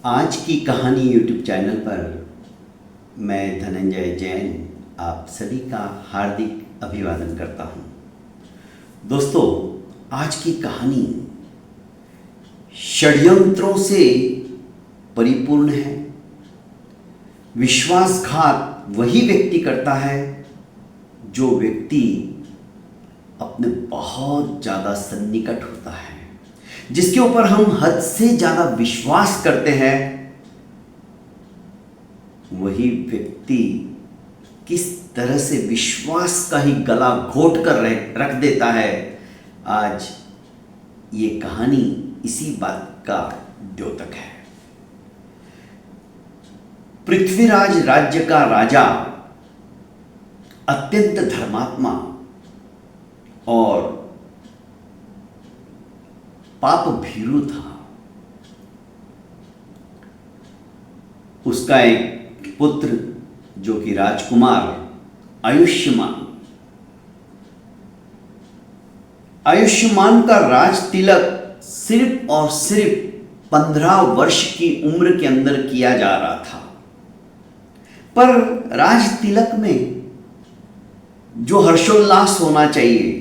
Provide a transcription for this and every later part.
आज की कहानी यूट्यूब चैनल पर मैं धनंजय जैन आप सभी का हार्दिक अभिवादन करता हूं। दोस्तों, आज की कहानी षड्यंत्रों से परिपूर्ण है। विश्वासघात वही व्यक्ति करता है जो व्यक्ति अपने बहुत ज़्यादा सन्निकट होता है, जिसके ऊपर हम हद से ज़्यादा विश्वास करते हैं। वही व्यक्ति किस तरह से विश्वास का ही गला घोट कर रख देता है। आज ये कहानी इसी बात का द्योतक है। पृथ्वीराज राज्य का राजा अत्यंत धर्मात्मा और पाप भीरू था। उसका एक पुत्र जो कि राजकुमार आयुष्मान का राज तिलक सिर्फ और सिर्फ 15 वर्ष की उम्र के अंदर किया जा रहा था। पर राज तिलक में जो हर्षोल्लास होना चाहिए,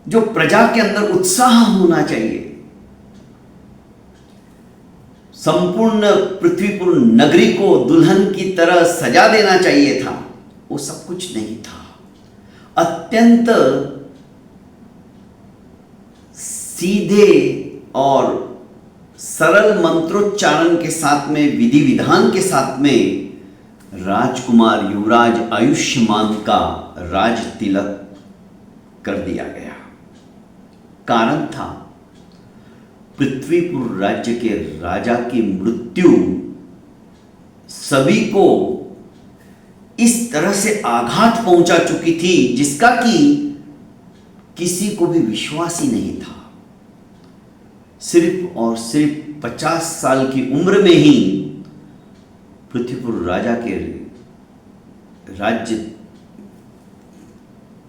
जो प्रजा के अंदर उत्साह होना चाहिए, संपूर्ण पृथ्वीपुर नगरी को दुल्हन की तरह सजा देना चाहिए था, वो सब कुछ नहीं था। अत्यंत सीधे और सरल मंत्रोच्चारण के साथ में, विधि विधान के साथ में राजकुमार युवराज आयुष्मान का राज तिलक कर दिया गया। कारण था पृथ्वीपुर राज्य के राजा की मृत्यु सभी को इस तरह से आघात पहुंचा चुकी थी जिसका कि किसी को भी विश्वास ही नहीं था। सिर्फ और सिर्फ 50 साल की उम्र में ही पृथ्वीपुर राजा के राज्य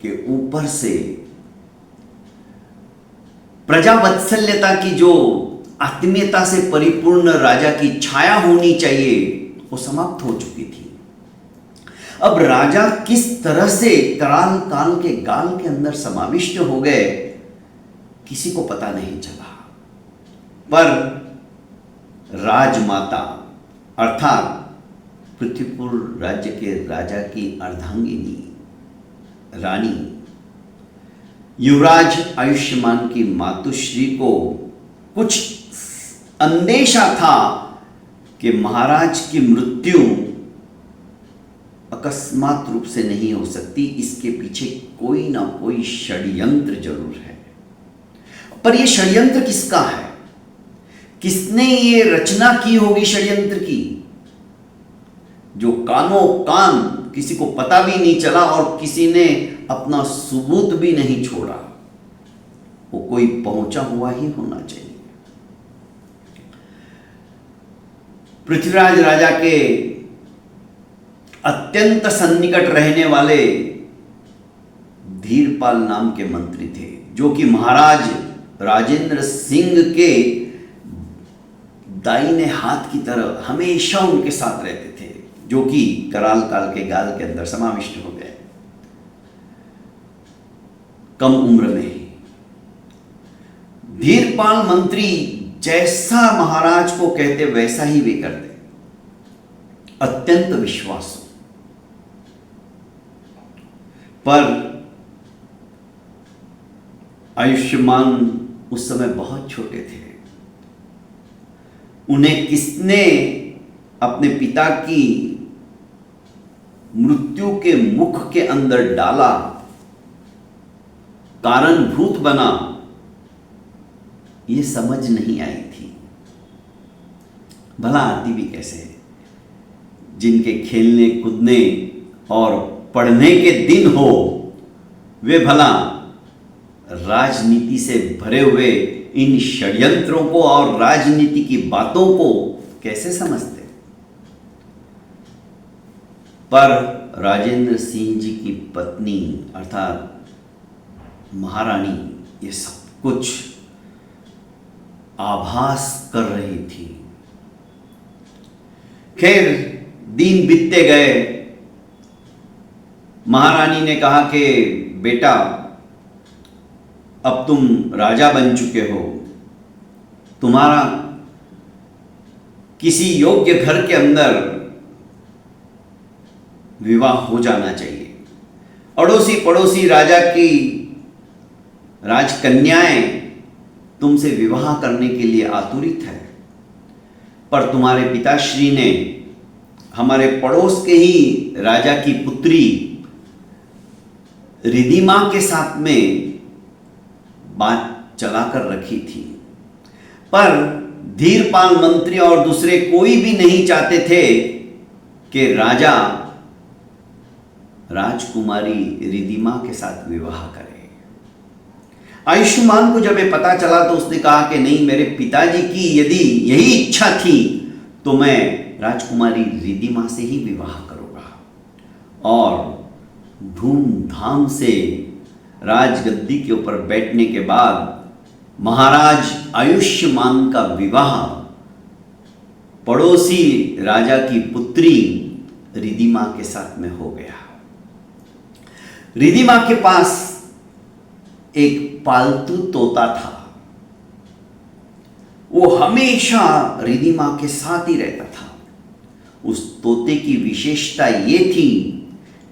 के ऊपर से प्रजा वत्सल्यता की जो आत्मीयता से परिपूर्ण राजा की छाया होनी चाहिए, वो समाप्त हो चुकी थी। अब राजा किस तरह से कराल काल के गाल के अंदर समाविष्ट हो गए, किसी को पता नहीं चला। पर राजमाता अर्थात पृथ्वीपुर राज्य के राजा की अर्धांगिनी रानी युवराज आयुष्मान की मातुश्री को कुछ अंदेशा था कि महाराज की मृत्यु अकस्मात रूप से नहीं हो सकती, इसके पीछे कोई ना कोई षड्यंत्र जरूर है। पर यह षड्यंत्र किसका है? किसने ये रचना की होगी षड्यंत्र की, जो कानों कान किसी को पता भी नहीं चला और किसी ने अपना सबूत भी नहीं छोड़ा? वो कोई पहुंचा हुआ ही होना चाहिए। पृथ्वीराज राजा के अत्यंत सन्निकट रहने वाले धीरपाल नाम के मंत्री थे, जो कि महाराज राजेंद्र सिंह के दाहिने हाथ की तरह हमेशा उनके साथ रहते थे, जो कि कराल काल के गाल के अंदर समाविष्ट हो गए कम उम्र में ही। धीरपाल मंत्री जैसा महाराज को कहते वैसा ही वे करते, अत्यंत विश्वासु। पर आयुष्मान उस समय बहुत छोटे थे। उन्हें किसने अपने पिता की मृत्यु के मुख के अंदर डाला, कारणभूत बना, ये समझ नहीं आई थी। भला आती भी कैसे? जिनके खेलने कूदने और पढ़ने के दिन हो, वे भला राजनीति से भरे हुए इन षड्यंत्रों को और राजनीति की बातों को कैसे समझते? पर राजेंद्र सिंह जी की पत्नी अर्थात महारानी ये सब कुछ आभास कर रही थी। खैर, दिन बीतते गए। महारानी ने कहा कि बेटा, अब तुम राजा बन चुके हो, तुम्हारा किसी योग्य घर के अंदर विवाह हो जाना चाहिए। अड़ोसी पड़ोसी राजा की राजकन्याएं तुमसे विवाह करने के लिए आतुरित है, पर तुम्हारे पिताश्री ने हमारे पड़ोस के ही राजा की पुत्री रिधिमा के साथ में बात चलाकर रखी थी, पर धीरपाल मंत्री और दूसरे कोई भी नहीं चाहते थे कि राजा राजकुमारी रिधिमा के साथ विवाह करे। आयुष्मान को जब ये पता चला तो उसने कहा कि नहीं, मेरे पिताजी की यदि यही इच्छा थी तो मैं राजकुमारी रिधिमा से ही विवाह करूंगा। और धूमधाम से राजगद्दी के ऊपर बैठने के बाद महाराज आयुष्मान का विवाह पड़ोसी राजा की पुत्री रिधिमा के साथ में हो गया। रिधिमा के पास एक पालतू तोता था। वो हमेशा रिधिमा के साथ ही रहता था। उस तोते की विशेषता ये थी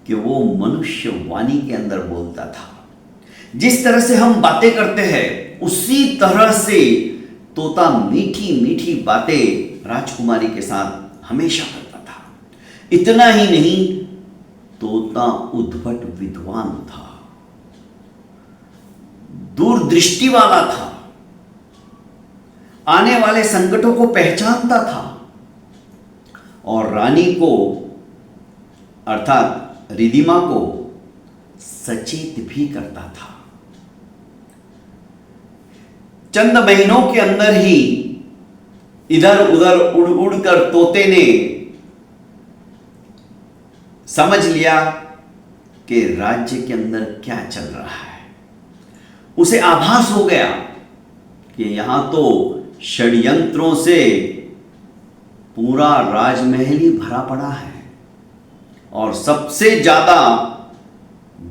कि वो मनुष्य वाणी के अंदर बोलता था। जिस तरह से हम बातें करते हैं उसी तरह से तोता मीठी मीठी बातें राजकुमारी के साथ हमेशा करता था। इतना ही नहीं, तोता उद्भट विद्वान था, दूरदृष्टि वाला था, आने वाले संकटों को पहचानता था और रानी को अर्थात रिधिमा को सचेत भी करता था। चंद महीनों के अंदर ही इधर उधर उड़ उड़कर तोते ने समझ लिया कि राज्य के अंदर क्या चल रहा है। उसे आभास हो गया कि यहां तो षड्यंत्रों से पूरा राजमहल ही भरा पड़ा है और सबसे ज्यादा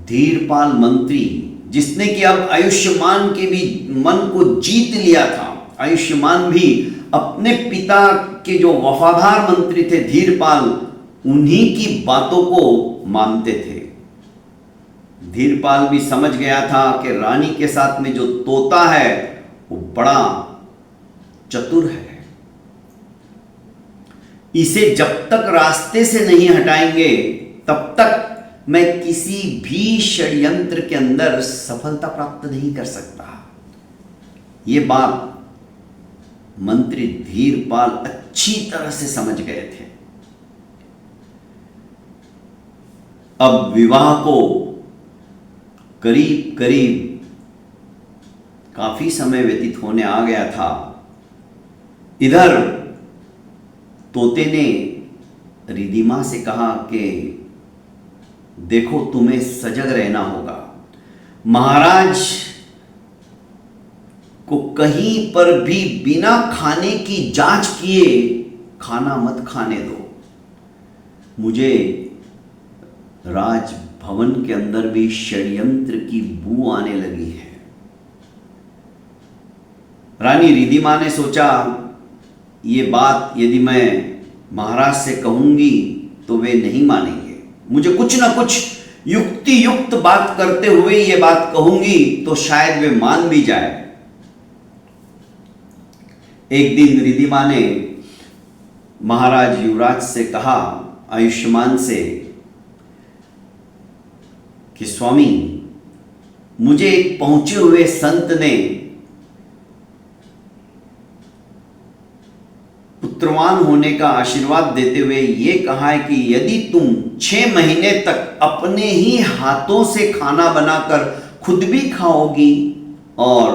धीरपाल मंत्री, जिसने कि अब आयुष्मान के भी मन को जीत लिया था। आयुष्मान भी अपने पिता के जो वफादार मंत्री थे धीरपाल, उन्हीं की बातों को मानते थे। धीरपाल भी समझ गया था कि रानी के साथ में जो तोता है वो बड़ा चतुर है, इसे जब तक रास्ते से नहीं हटाएंगे तब तक मैं किसी भी षड्यंत्र के अंदर सफलता प्राप्त नहीं कर सकता। ये बात मंत्री धीरपाल अच्छी तरह से समझ गए थे। अब विवाह को करीब करीब काफी समय व्यतीत होने आ गया था। इधर तोते ने रिधिमा से कहा कि देखो, तुम्हें सजग रहना होगा। महाराज को कहीं पर भी बिना खाने की जांच किए खाना मत खाने दो। मुझे राजभवन के अंदर भी षड्यंत्र की बू आने लगी है। रानी रिधिमा ने सोचा, ये बात यदि मैं महाराज से कहूंगी तो वे नहीं मानेंगे। मुझे कुछ ना कुछ युक्ति युक्त बात करते हुए ये बात कहूंगी तो शायद वे मान भी जाए। एक दिन रिधिमा ने महाराज युवराज से कहा, आयुष्मान से, कि स्वामी, मुझे एक पहुंचे हुए संत ने पुत्रवान होने का आशीर्वाद देते हुए ये कहा है कि यदि तुम 6 महीने तक अपने ही हाथों से खाना बनाकर खुद भी खाओगी और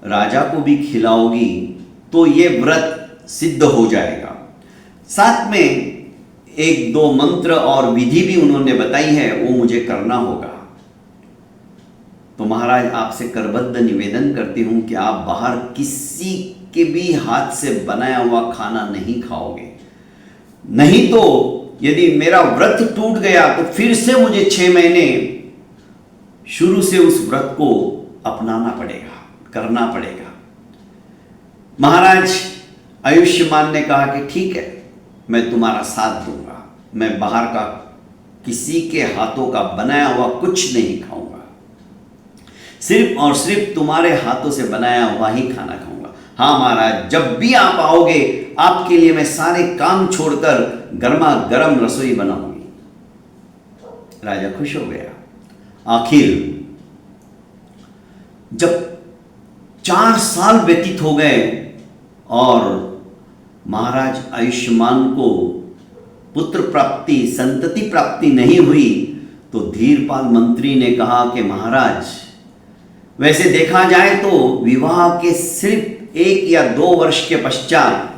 राजा को भी खिलाओगी तो ये व्रत सिद्ध हो जाएगा। साथ में 1-2 मंत्र और विधि भी उन्होंने बताई है, वो मुझे करना होगा। तो महाराज आपसे करबद्ध निवेदन करती हूं कि आप बाहर किसी के भी हाथ से बनाया हुआ खाना नहीं खाओगे, नहीं तो यदि मेरा व्रत टूट गया तो फिर से मुझे 6 महीने शुरू से उस व्रत को अपनाना पड़ेगा, करना पड़ेगा। महाराज आयुष्मान ने कहा कि ठीक है, मैं तुम्हारा साथ दूंगा, मैं बाहर का किसी के हाथों का बनाया हुआ कुछ नहीं खाऊंगा, सिर्फ और सिर्फ तुम्हारे हाथों से बनाया हुआ ही खाना खाऊंगा। हाँ महाराज, जब भी आप आओगे आपके लिए मैं सारे काम छोड़कर गर्मा गर्म रसोई बनाऊंगी। राजा खुश हो गया। आखिर जब 4 साल व्यतीत हो गए और महाराज आयुष्मान को पुत्र प्राप्ति, संतति प्राप्ति नहीं हुई, तो धीरपाल मंत्री ने कहा कि महाराज, वैसे देखा जाए तो विवाह के सिर्फ 1 या 2 वर्ष के पश्चात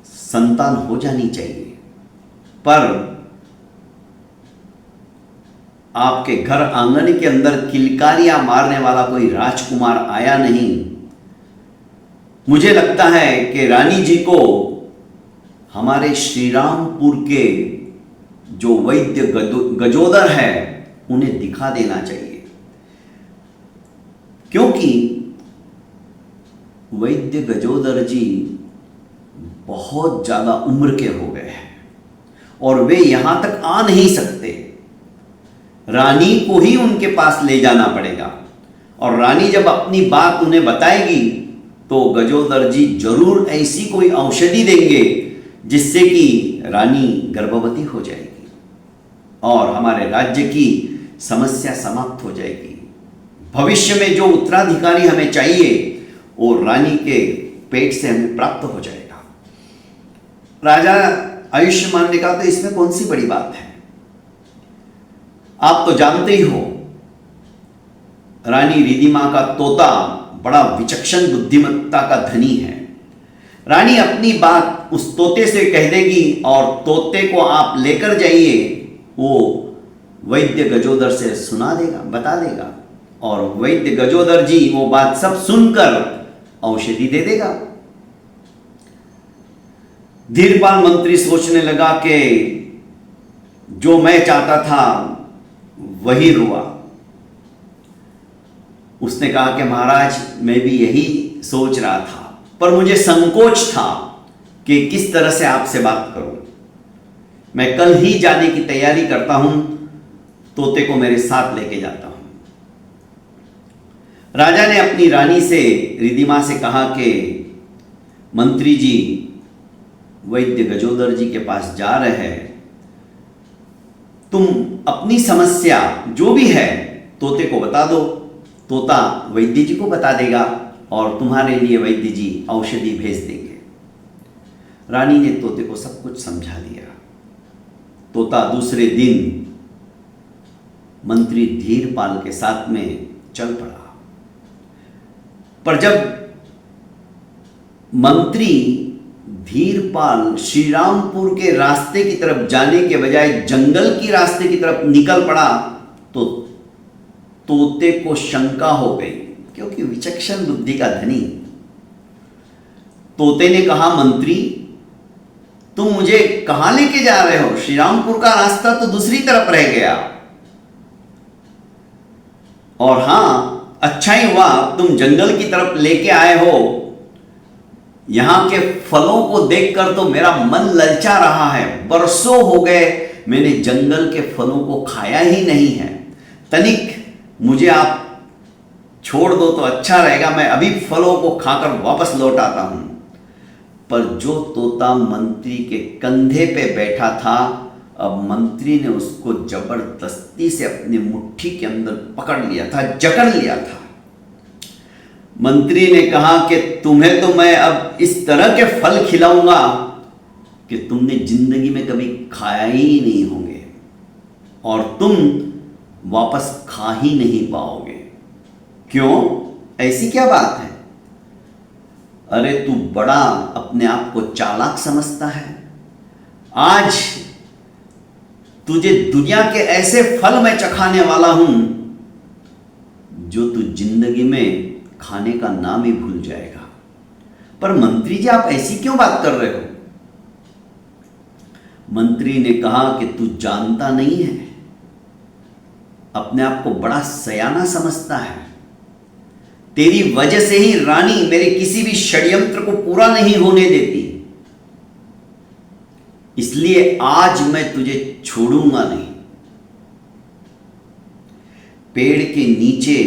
संतान हो जानी चाहिए, पर आपके घर आंगन के अंदर किलकारियां मारने वाला कोई राजकुमार आया नहीं। मुझे लगता है कि रानी जी को हमारे श्रीरामपुर के जो वैद्य गजोदर है उन्हें दिखा देना चाहिए, क्योंकि वैद्य गजोदर जी बहुत ज्यादा उम्र के हो गए हैं और वे यहां तक आ नहीं सकते। रानी को ही उनके पास ले जाना पड़ेगा और रानी जब अपनी बात उन्हें बताएगी तो गजोदर जी जरूर ऐसी कोई औषधि देंगे जिससे कि रानी गर्भवती हो जाएगी और हमारे राज्य की समस्या समाप्त हो जाएगी। भविष्य में जो उत्तराधिकारी हमें चाहिए वो रानी के पेट से हमें प्राप्त हो जाएगा। राजा आयुष्मान ने कहा, तो इसमें कौन सी बड़ी बात है, आप तो जानते ही हो रानी रिधिमा का तोता बड़ा विचक्षण बुद्धिमत्ता का धनी है। रानी अपनी बात उस तोते से कह देगी और तोते को आप लेकर जाइए, वो वैद्य गजोदर से सुना देगा, बता देगा और वैद्य गजोदर जी वो बात सब सुनकर औषधि दे देगा। धीरपाल मंत्री सोचने लगा कि जो मैं चाहता था वही हुआ। उसने कहा कि महाराज, मैं भी यही सोच रहा था, पर मुझे संकोच था कि किस तरह से आपसे बात करूं। मैं कल ही जाने की तैयारी करता हूं, तोते को मेरे साथ लेके जाता हूं। राजा ने अपनी रानी से, रिधिमा से कहा कि मंत्री जी वैद्य गजोदर जी के पास जा रहे हैं, तुम अपनी समस्या जो भी है तोते को बता दो, तोता वैद्य जी को बता देगा और तुम्हारे लिए वैद्य जी औषधि भेज देंगे। रानी ने तोते को सब कुछ समझा दिया। तोता दूसरे दिन मंत्री धीरपाल के साथ में चल पड़ा, पर जब मंत्री धीरपाल श्रीरामपुर के रास्ते की तरफ जाने के बजाय जंगल की रास्ते की तरफ निकल पड़ा तो तोते को शंका हो गई, क्योंकि विचक्षण बुद्धि का धनी। तोते ने कहा, मंत्री तुम मुझे कहां लेके जा रहे हो? श्रीरामपुर का रास्ता तो दूसरी तरफ रह गया। और हां, अच्छा ही हुआ तुम जंगल की तरफ लेके आए हो। यहां के फलों को देखकर तो मेरा मन ललचा रहा है। बरसों हो गए मैंने जंगल के फलों को खाया ही नहीं है। तनिक मुझे आप छोड़ दो तो अच्छा रहेगा, मैं अभी फलों को खाकर वापस लौट आता हूं। पर जो तोता मंत्री के कंधे पे बैठा था, अब मंत्री ने उसको जबरदस्ती से अपनी मुट्ठी के अंदर पकड़ लिया था, जकड़ लिया था। मंत्री ने कहा कि तुम्हें तो मैं अब इस तरह के फल खिलाऊंगा कि तुमने जिंदगी में कभी खाया ही नहीं होंगे और तुम वापस खा ही नहीं पाओगे। क्यों? ऐसी क्या बात है? अरे तू बड़ा अपने आप को चालाक समझता है। आज तुझे दुनिया के ऐसे फल मैं चखाने वाला हूं जो तू जिंदगी में खाने का नाम ही भूल जाएगा। पर मंत्री जी, आप ऐसी क्यों बात कर रहे हो? मंत्री ने कहा कि तू जानता नहीं है, अपने आप को बड़ा सयाना समझता है। तेरी वजह से ही रानी मेरे किसी भी षड्यंत्र को पूरा नहीं होने देती, इसलिए आज मैं तुझे छोड़ूंगा नहीं। पेड़ के नीचे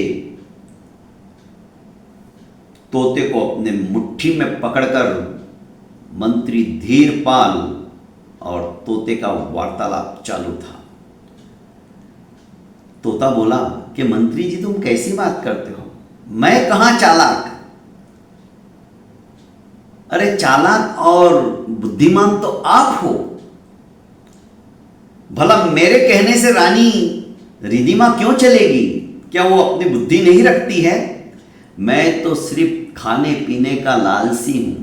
तोते को अपने मुट्ठी में पकड़कर मंत्री धीरपाल और तोते का वार्तालाप चालू था। तोता बोला कि मंत्री जी, तुम कैसी बात करते हो? मैं कहां चालाक? अरे चालाक और बुद्धिमान तो आप हो। भला मेरे कहने से रानी रिधिमा क्यों चलेगी? क्या वो अपनी बुद्धि नहीं रखती है? मैं तो सिर्फ खाने पीने का लालसी हूं,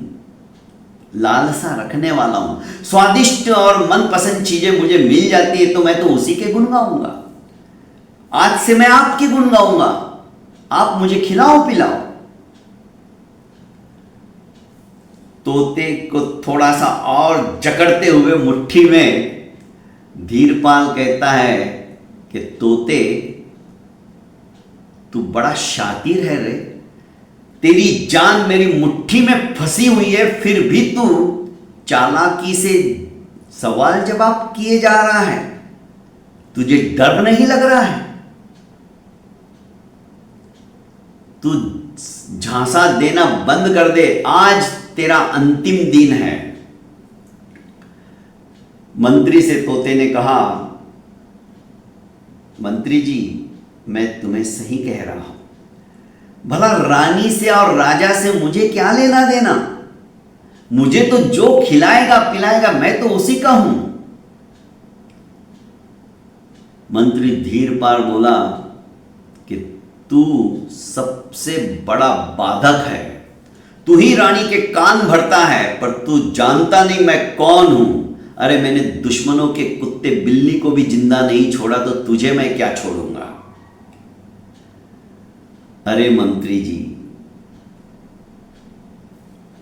लालसा रखने वाला हूं। स्वादिष्ट और मनपसंद चीजें मुझे मिल जाती है तो मैं तो उसी के गुण गाऊंगा। आज से मैं आपके गुण गाऊंगा, आप मुझे खिलाओ पिलाओ। तोते को थोड़ा सा और जकड़ते हुए मुट्ठी में धीरपाल कहता है कि तोते, तू बड़ा शातिर है रे। तेरी जान मेरी मुट्ठी में फंसी हुई है, फिर भी तू चालाकी से सवाल जवाब किए जा रहा है। तुझे डर नहीं लग रहा है? तू झांसा देना बंद कर दे, आज तेरा अंतिम दिन है। मंत्री से तोते ने कहा, मंत्री जी, मैं तुम्हें सही कह रहा हूं। भला रानी से और राजा से मुझे क्या लेना देना? मुझे तो जो खिलाएगा पिलाएगा मैं तो उसी का हूं। मंत्री धीरपाल बोला कि तू सबसे बड़ा बाधक है। तू ही रानी के कान भरता है, पर तू जानता नहीं मैं कौन हूं। अरे मैंने दुश्मनों के कुत्ते बिल्ली को भी जिंदा नहीं छोड़ा, तो तुझे मैं क्या छोड़ूंगा? अरे मंत्री जी,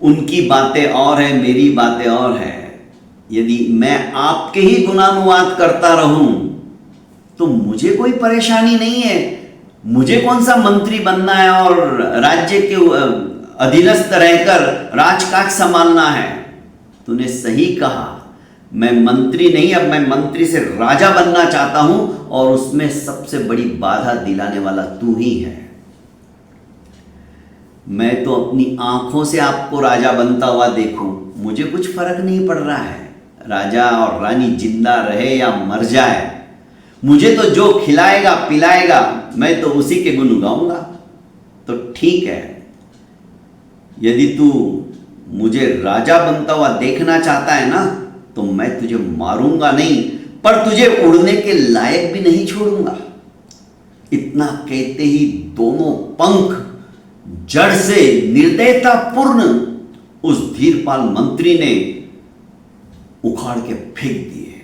उनकी बातें और है, मेरी बातें और है। यदि मैं आपके ही गुणानुवाद करता रहूं तो मुझे कोई परेशानी नहीं है। मुझे कौन सा मंत्री बनना है और राज्य के अधीनस्थ रहकर राजकाज संभालना है? तूने सही कहा, मैं मंत्री नहीं, अब मैं मंत्री से राजा बनना चाहता हूं, और उसमें सबसे बड़ी बाधा दिलाने वाला तू ही है। मैं तो अपनी आंखों से आपको राजा बनता हुआ देखूं, मुझे कुछ फर्क नहीं पड़ रहा है। राजा और रानी जिंदा रहे या मर जाए, मुझे तो जो खिलाएगा पिलाएगा मैं तो उसी के गुण गाऊंगा। तो ठीक है, यदि तू मुझे राजा बनता हुआ देखना चाहता है ना, तो मैं तुझे मारूंगा नहीं, पर तुझे उड़ने के लायक भी नहीं छोड़ूंगा। इतना कहते ही दोनों पंख जड़ से निर्दयतापूर्ण उस धीरपाल मंत्री ने उखाड़ के फेंक दिए।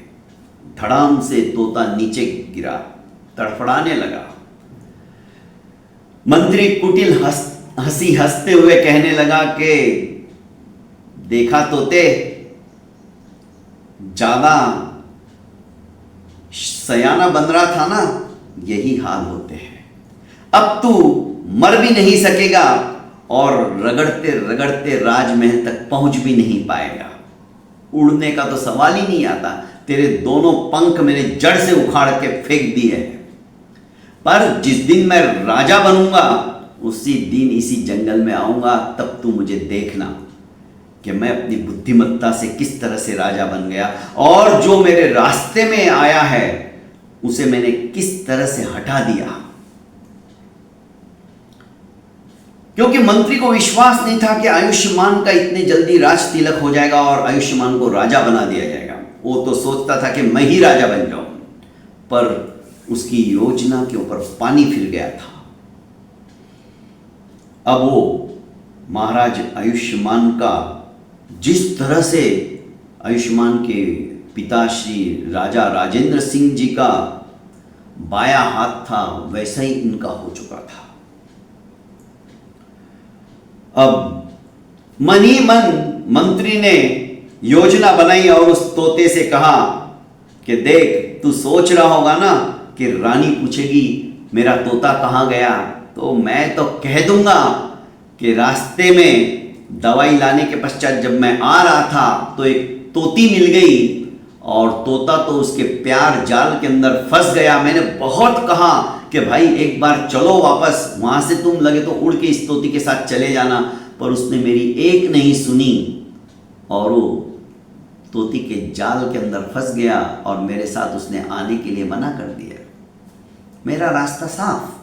धड़ाम से तोता नीचे गिरा, तड़फड़ाने लगा। मंत्री कुटिल हंसी हंसते हुए कहने लगा कि देखा तोते, ज्यादा सयाना बन रहा था ना, यही हाल होते हैं। अब तू मर भी नहीं सकेगा और रगड़ते रगड़ते राजमहल तक पहुंच भी नहीं पाएगा। उड़ने का तो सवाल ही नहीं आता। तेरे दोनों पंख मैंने जड़ से उखाड़ के फेंक दिए हैं। पर जिस दिन मैं राजा बनूंगा, उसी दिन इसी जंगल में आऊंगा, तब तू मुझे देखना कि मैं अपनी बुद्धिमत्ता से किस तरह से राजा बन गया, और जो मेरे रास्ते में आया है उसे मैंने किस तरह से हटा दिया। क्योंकि मंत्री को विश्वास नहीं था कि आयुष्मान का इतने जल्दी राज तिलक हो जाएगा और आयुष्मान को राजा बना दिया जाएगा। वो तो सोचता था कि मैं ही राजा बन जाऊं, पर उसकी योजना के ऊपर पानी फिर गया था। अब वो महाराज आयुष्मान का जिस तरह से आयुष्मान के पिता श्री राजा राजेंद्र सिंह जी का बाया हाथ था, वैसा ही इनका हो चुका था। अब मन ही मन मंत्री ने योजना बनाई और उस तोते से कहा कि देख, तू सोच रहा होगा ना कि रानी पूछेगी मेरा तोता कहाँ गया, तो मैं तो कह दूंगा कि रास्ते में दवाई लाने के पश्चात जब मैं आ रहा था तो एक तोती मिल गई और तोता तो उसके प्यार जाल के अंदर फंस गया। मैंने बहुत कहा कि भाई एक बार चलो वापस, वहां से तुम लगे तो उड़ के इस तोती के साथ चले जाना, पर उसने मेरी एक नहीं सुनी और वो तोती के जाल के अंदर फंस गया और मेरे साथ उसने आने के लिए मना कर दिया। मेरा रास्ता साफ।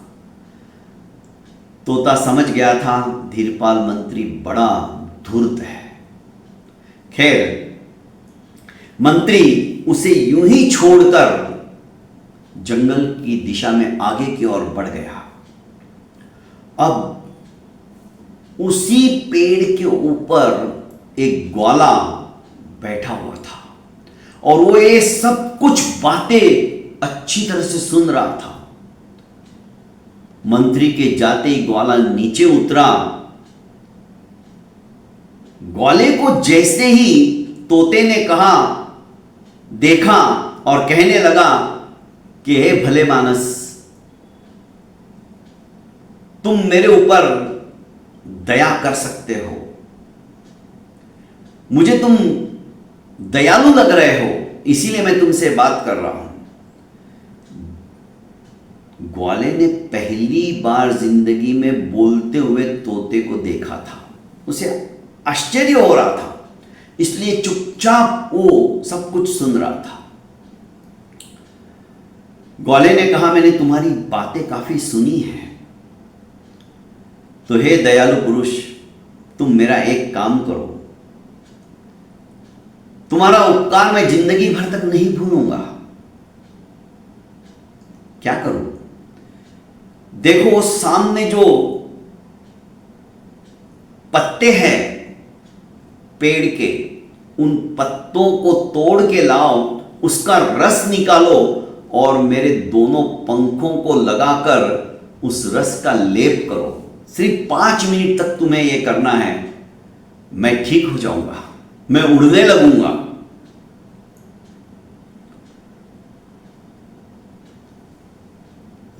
तोता समझ गया था धीरपाल मंत्री बड़ा धूर्त है। खैर, मंत्री उसे यूं ही छोड़कर जंगल की दिशा में आगे की ओर बढ़ गया। अब उसी पेड़ के ऊपर एक ग्वाला बैठा हुआ था और वो ये सब कुछ बातें अच्छी तरह से सुन रहा था। मंत्री के जाते ही ग्वाला नीचे उतरा। ग्वाले को जैसे ही तोते ने कहा, देखा और कहने लगा कि हे भले मानस, तुम मेरे ऊपर दया कर सकते हो, मुझे तुम दयालु लग रहे हो, इसीलिए मैं तुमसे बात कर रहा हूं। ग्वाले ने पहली बार जिंदगी में बोलते हुए तोते को देखा था। उसे आश्चर्य हो रहा था, इसलिए चुपचाप वो सब कुछ सुन रहा था। ग्वाले ने कहा, मैंने तुम्हारी बातें काफी सुनी हैं, तो हे दयालु पुरुष, तुम मेरा एक काम करो, तुम्हारा उपकार मैं जिंदगी भर तक नहीं भूलूंगा। क्या करूं? देखो सामने जो पत्ते हैं पेड़ के, उन पत्तों को तोड़ के लाओ, उसका रस निकालो और मेरे दोनों पंखों को लगाकर उस रस का लेप करो। सिर्फ 5 मिनट तक तुम्हें यह करना है, मैं ठीक हो जाऊंगा, मैं उड़ने लगूंगा।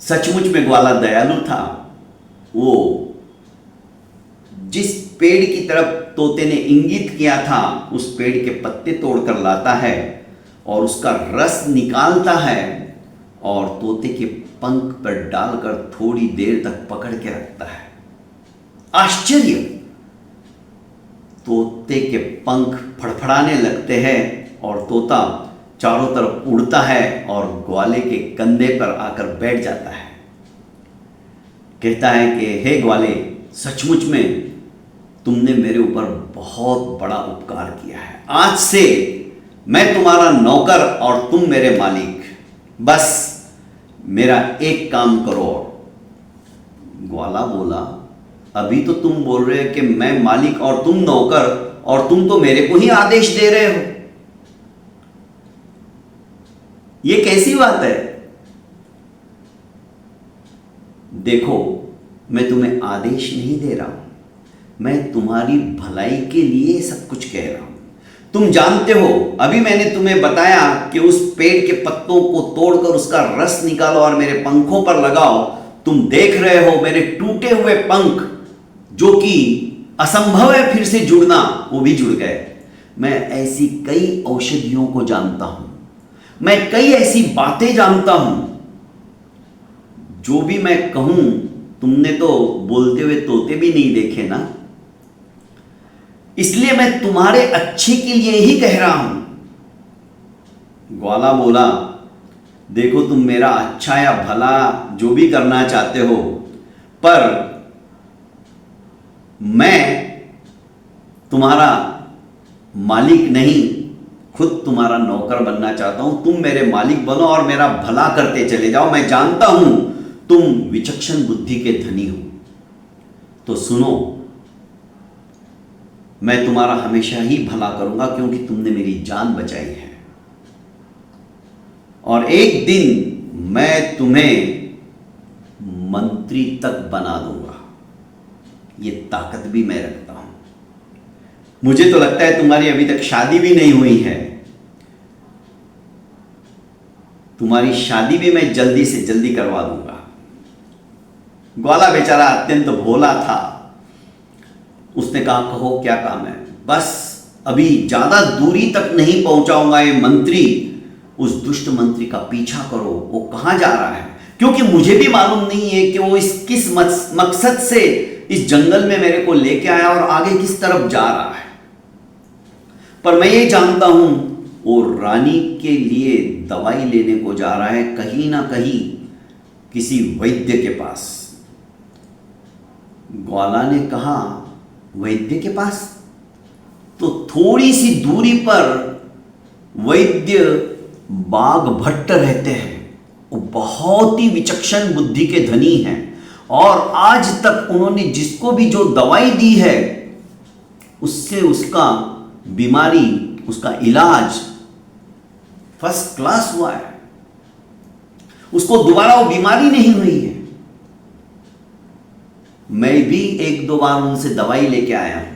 सचमुच में ग्वाला दयालु था। वो जिस पेड़ की तरफ तोते ने इंगित किया था, उस पेड़ के पत्ते तोड़कर लाता है और उसका रस निकालता है और तोते के पंख पर डालकर थोड़ी देर तक पकड़ के रखता है। आश्चर्य! तोते के पंख फड़फड़ाने लगते हैं और तोता चारों तरफ उड़ता है और ग्वाले के कंधे पर आकर बैठ जाता है। कहता है कि हे ग्वाले, सचमुच में तुमने मेरे ऊपर बहुत बड़ा उपकार किया है। आज से मैं तुम्हारा नौकर और तुम मेरे मालिक। बस मेरा एक काम करो। ग्वाला बोला, अभी तो तुम बोल रहे हो कि मैं मालिक और तुम नौकर, और तुम तो मेरे को ही आदेश दे रहे हो। ये कैसी बात है? देखो, मैं तुम्हें आदेश नहीं दे रहा हूं, मैं तुम्हारी भलाई के लिए सब कुछ कह रहा हूं। तुम जानते हो, अभी मैंने तुम्हें बताया कि उस पेड़ के पत्तों को तोड़कर उसका रस निकालो और मेरे पंखों पर लगाओ। तुम देख रहे हो मेरे टूटे हुए पंख, जो कि असंभव है फिर से जुड़ना, वो भी जुड़ गए। मैं ऐसी कई औषधियों को जानता हूं, मैं कई ऐसी बातें जानता हूं, जो भी मैं कहूं तुमने तो बोलते हुए तोते भी नहीं देखे ना, इसलिए मैं तुम्हारे अच्छे के लिए ही कह रहा हूं। ग्वाला बोला, देखो तुम मेरा अच्छा या भला जो भी करना चाहते हो, पर मैं तुम्हारा मालिक नहीं, खुद तुम्हारा नौकर बनना चाहता हूं। तुम मेरे मालिक बनो और मेरा भला करते चले जाओ। मैं जानता हूं तुम विचक्षण बुद्धि के धनी हो, तो सुनो, मैं तुम्हारा हमेशा ही भला करूंगा, क्योंकि तुमने मेरी जान बचाई है। और एक दिन मैं तुम्हें मंत्री तक बना दूंगा। ये ताकत भी मैं रखता हूं। मुझे तो लगता है तुम्हारी अभी तक शादी भी नहीं हुई है। तुम्हारी शादी भी मैं जल्दी से जल्दी करवा दूंगा। ग्वाला बेचारा अत्यंत भोला था। उसने कहा, कहो क्या काम है? बस अभी ज्यादा दूरी तक नहीं पहुंचाऊंगा, ये मंत्री, उस दुष्ट मंत्री का पीछा करो, वो कहां जा रहा है, क्योंकि मुझे भी मालूम नहीं है कि वो इस किस मकसद से इस जंगल में मेरे को लेके आया और आगे किस तरफ जा रहा है। पर मैं ये जानता हूं वो रानी के लिए दवाई लेने को जा रहा है, कहीं ना कहीं किसी वैद्य के पास। ग्वाला ने कहा, वैद्य के पास? तो थोड़ी सी दूरी पर वैद्य बाघ भट्ट रहते हैं। वो बहुत ही विचक्षण बुद्धि के धनी हैं और आज तक उन्होंने जिसको भी जो दवाई दी है उससे उसका बीमारी, उसका इलाज फर्स्ट क्लास हुआ है। उसको दोबारा वो बीमारी नहीं हुई है। मैं भी एक दो बार उनसे दवाई लेके आया हूं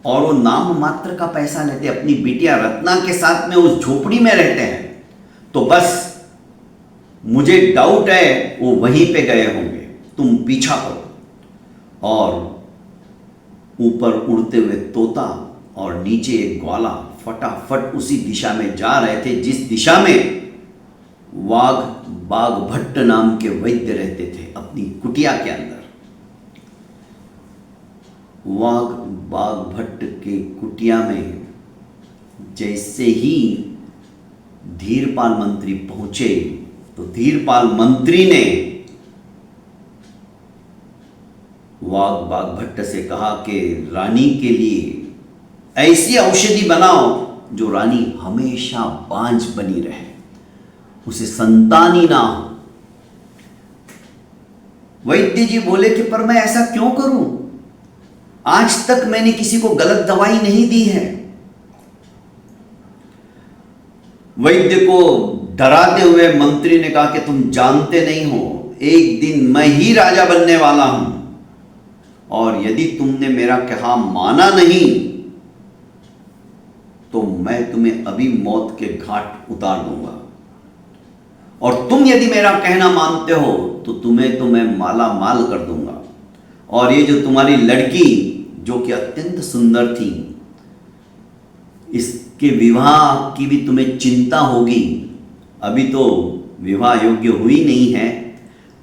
और वो नाम मात्र का पैसा लेते। अपनी बिटिया रत्ना के साथ में उस झोपड़ी में रहते हैं। तो बस मुझे डाउट है वो वहीं पे गए होंगे। तुम पीछा करो। और ऊपर उड़ते हुए तोता और नीचे एक ग्वाला फटाफट उसी दिशा में जा रहे थे जिस दिशा में बाघ भट्ट नाम के वैद्य रहते थे, अपनी कुटिया के अंदर। बाघ भट्ट के कुटिया में जैसे ही धीरपाल मंत्री पहुंचे तो धीरपाल मंत्री ने बाघ भट्ट से कहा कि रानी के लिए ऐसी औषधि बनाओ जो रानी हमेशा बांझ बनी रहे, उसे संतान ही ना हो। वैद्य जी बोले कि पर मैं ऐसा क्यों करूं? आज तक मैंने किसी को गलत दवाई नहीं दी है। वैद्य को डराते हुए मंत्री ने कहा कि तुम जानते नहीं हो, एक दिन मैं ही राजा बनने वाला हूं और यदि तुमने मेरा कहा माना नहीं तो मैं तुम्हें अभी मौत के घाट उतार दूंगा, और तुम यदि मेरा कहना मानते हो तो तुम्हें तो मैं माला माल कर दूंगा। और ये जो तुम्हारी लड़की जो कि अत्यंत सुंदर थी, इसके विवाह की भी तुम्हें चिंता होगी। अभी तो विवाह योग्य हुई नहीं है,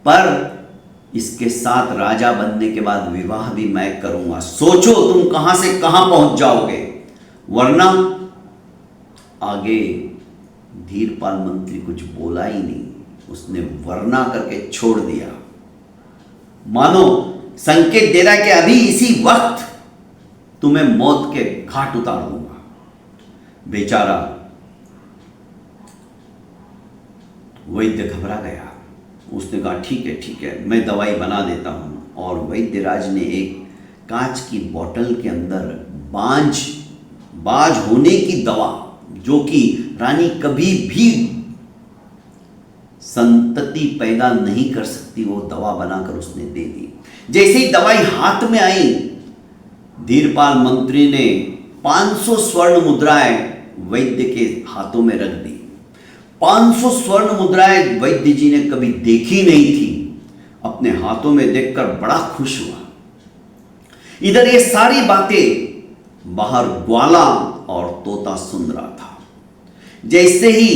पर इसके साथ राजा बनने के बाद विवाह भी मैं करूंगा। सोचो तुम कहां से कहां पहुंच जाओगे। वरना आगे धीरपाल मंत्री कुछ बोला ही नहीं, उसने वरना करके छोड़ दिया, मानो संकेत दे रहा है कि अभी इसी वक्त तुम्हें मौत के घाट उतार दूंगा। बेचारा वैद्य घबरा गया। उसने कहा ठीक है मैं दवाई बना देता हूं। और वैद्यराज ने एक कांच की बोतल के अंदर बाज होने की दवा, जो कि रानी कभी भी संतति पैदा नहीं कर सकती, वो दवा बनाकर उसने दे दी। जैसे ही दवाई हाथ में आई, धीरपाल मंत्री ने 500 स्वर्ण मुद्राएं वैद्य के हाथों में रख दी। 500 स्वर्ण मुद्राएं वैद्य जी ने कभी देखी नहीं थी। अपने हाथों में देखकर बड़ा खुश हुआ। इधर ये सारी बातें बाहर ग्वाला और तोता सुन रहा था। जैसे ही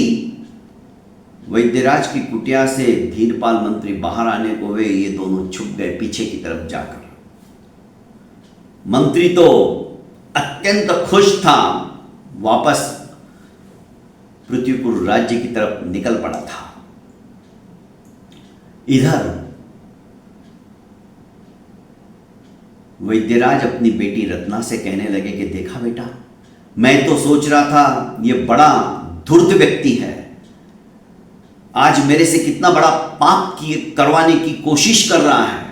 वैद्यराज की कुटिया से धीरपाल मंत्री बाहर आने को हुए, ये दोनों छुप गए पीछे की तरफ जाकर। मंत्री तो अत्यंत खुश था, वापस पृथ्वीपुर राज्य की तरफ निकल पड़ा था। इधर वैद्यराज अपनी बेटी रत्ना से कहने लगे कि देखा बेटा, मैं तो सोच रहा था ये बड़ा धूर्त व्यक्ति है, आज मेरे से कितना बड़ा पाप करवाने की कोशिश कर रहा है,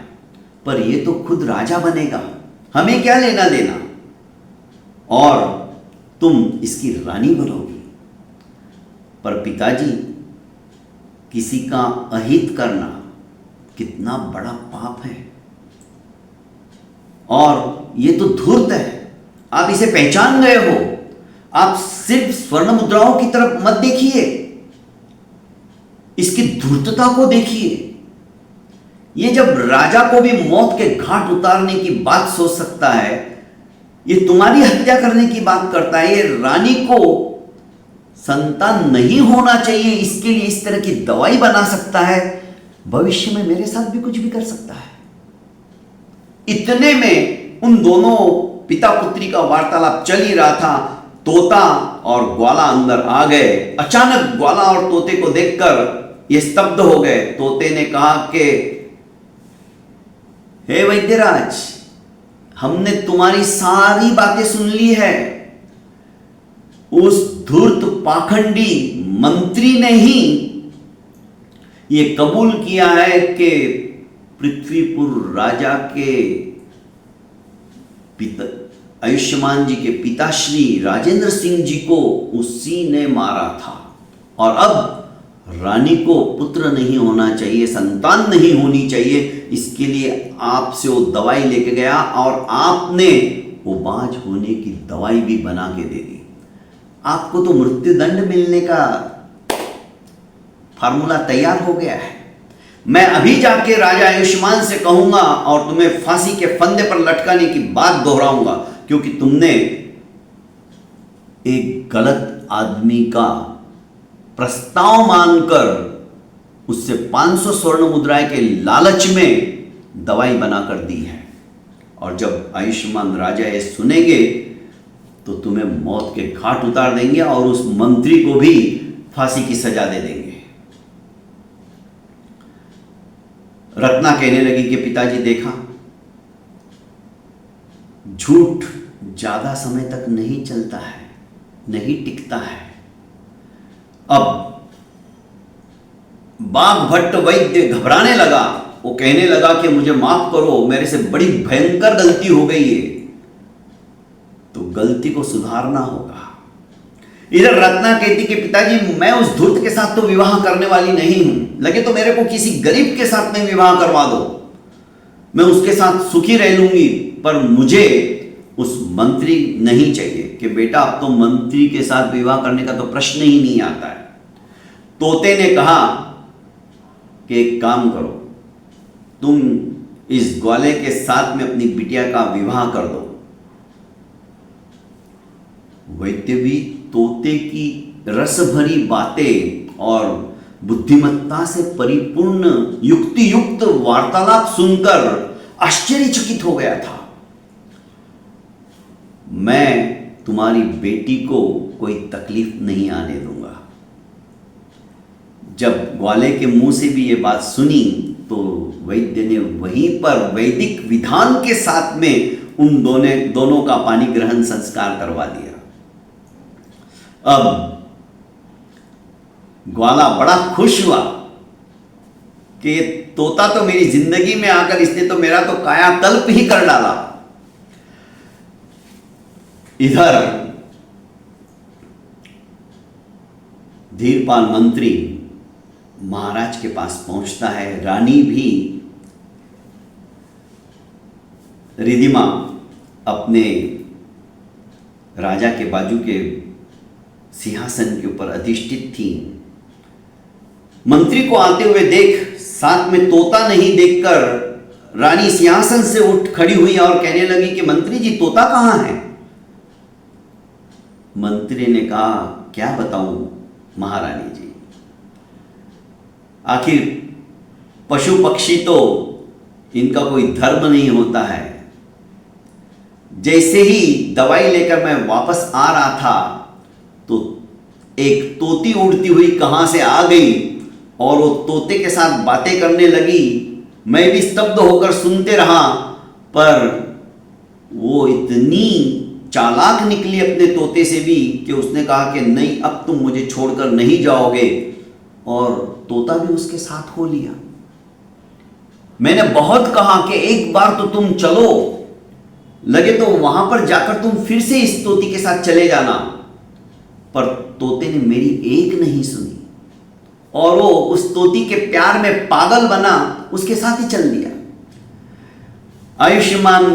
पर ये तो खुद राजा बनेगा, हमें क्या लेना देना, और तुम इसकी रानी बनोगी। पर पिताजी, किसी का अहित करना कितना बड़ा पाप है। और ये तो धूर्त है, आप इसे पहचान गए हो। आप सिर्फ स्वर्ण मुद्राओं की तरफ मत देखिए, इसकी धूर्तता को देखिए। ये जब राजा को भी मौत के घाट उतारने की बात सोच सकता है, ये तुम्हारी हत्या करने की बात करता है, ये रानी को संतान नहीं होना चाहिए इसके लिए इस तरह की दवाई बना सकता है, भविष्य में मेरे साथ भी कुछ भी कर सकता है। इतने में उन दोनों पिता पुत्री का वार्तालाप चल ही रहा था। तोता और ग्वाला अंदर आ गए। अचानक ग्वाला और तोते को देखकर ये स्तब्ध हो गए। तोते ने कहा कि हे वैद्यराज, हमने तुम्हारी सारी बातें सुन ली है। उस धूर्त पाखंडी मंत्री ने ही ये कबूल किया है कि पृथ्वीपुर राजा के पिता आयुष्मान जी के पिताश्री राजेंद्र सिंह जी को उसी ने मारा था, और अब रानी को पुत्र नहीं होना चाहिए, संतान नहीं होनी चाहिए। इसके लिए आपसे वो दवाई लेके गया और आपने वो बाज होने की दवाई भी बना के दे दी। आपको तो मृत्युदंड मिलने का फार्मूला तैयार हो गया है। मैं अभी जाके राजा आयुष्मान से कहूंगा और तुम्हें फांसी के फंदे पर लटकाने की बात दोहराऊंगा, क्योंकि तुमने एक गलत आदमी का प्रस्ताव मानकर उससे 500 स्वर्ण मुद्राएं के लालच में दवाई बनाकर दी है। और जब आयुष्मान राजा ये सुनेंगे तो तुम्हें मौत के घाट उतार देंगे और उस मंत्री को भी फांसी की सजा दे देंगे। रत्ना कहने लगी कि पिताजी, देखा, झूठ ज्यादा समय तक नहीं चलता है, नहीं टिकता है। अब बाघ भट्ट वैद्य घबराने लगा। वो कहने लगा कि मुझे माफ करो, मेरे से बड़ी भयंकर गलती हो गई है। तो गलती को सुधारना होगा। इधर रत्ना कहती कि पिताजी, मैं उस धूर्त के साथ तो विवाह करने वाली नहीं हूं, लगे तो मेरे को किसी गरीब के साथ में विवाह करवा दो, मैं उसके साथ सुखी रह लूंगी, पर मुझे उस मंत्री नहीं चाहिए। कि बेटा, अब तो मंत्री के साथ विवाह करने का तो प्रश्न ही नहीं आता है। तोते ने कहा कि एक काम करो, तुम इस ग्वाले के साथ में अपनी बिटिया का विवाह कर दो। वैद्य भी तोते की रस भरी बातें और बुद्धिमत्ता से परिपूर्ण युक्ति युक्त वार्तालाप सुनकर आश्चर्यचकित हो गया था। मैं तुम्हारी बेटी को कोई तकलीफ नहीं आने दूंगा। जब ग्वाले के मुंह से भी ये बात सुनी तो वैद्य ने वहीं पर वैदिक विधान के साथ में उन दोनों का पानी ग्रहण संस्कार करवा दिया। अब ग्वाला बड़ा खुश हुआ कि तोता तो मेरी जिंदगी में आकर इसने तो मेरा तो कायाकल्प ही कर डाला। इधर धीरपाल मंत्री महाराज के पास पहुंचता है। रानी भी रिधिमा अपने राजा के बाजू के सिंहासन के ऊपर अधिष्ठित थी। मंत्री को आते हुए देख साथ में तोता नहीं देखकर रानी सिंहासन से उठ खड़ी हुई और कहने लगी कि मंत्री जी, तोता कहां है? मंत्री ने कहा, क्या बताऊं महारानी जी, आखिर पशु पक्षी तो इनका कोई धर्म नहीं होता है। जैसे ही दवाई लेकर मैं वापस आ रहा था तो एक तोती उड़ती हुई कहां से आ गई और वो तोते के साथ बातें करने लगी। मैं भी स्तब्ध होकर सुनते रहा, पर वो इतनी चालाक निकली अपने तोते से भी कि उसने कहा कि नहीं, अब तुम मुझे छोड़कर नहीं जाओगे, और तोता भी उसके साथ हो लिया। मैंने बहुत कहा कि एक बार तो तुम चलो, लगे तो वहां पर जाकर तुम फिर से इस तोती के साथ चले जाना, पर तोते ने मेरी एक नहीं सुनी और वो उस तोती के प्यार में पागल बना, उसके साथ ही चल दिया। आयुष्मान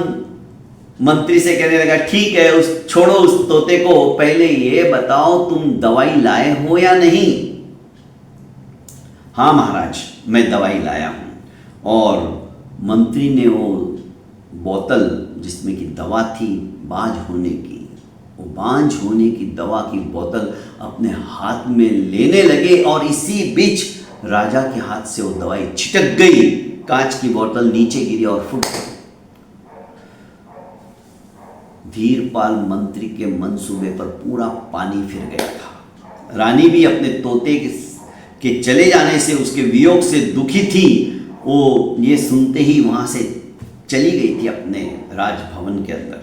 मंत्री से कहने लगा, ठीक है, उस छोड़ो उस तोते को, पहले ये बताओ तुम दवाई लाए हो या नहीं। हाँ महाराज, मैं दवाई लाया हूं। और मंत्री ने वो बोतल जिसमें कि दवा थी बांझ होने की, वो बांझ होने की दवा की बोतल अपने हाथ में लेने लगे और इसी बीच राजा के हाथ से वो दवाई छिटक गई, कांच की बोतल नीचे गिरी और फूट गई। धीरपाल मंत्री के मंसूबे पर पूरा पानी फिर गया था। रानी भी अपने तोते के चले जाने से, उसके वियोग से दुखी थी। वो ये सुनते ही वहां से चली गई थी अपने राजभवन के अंदर।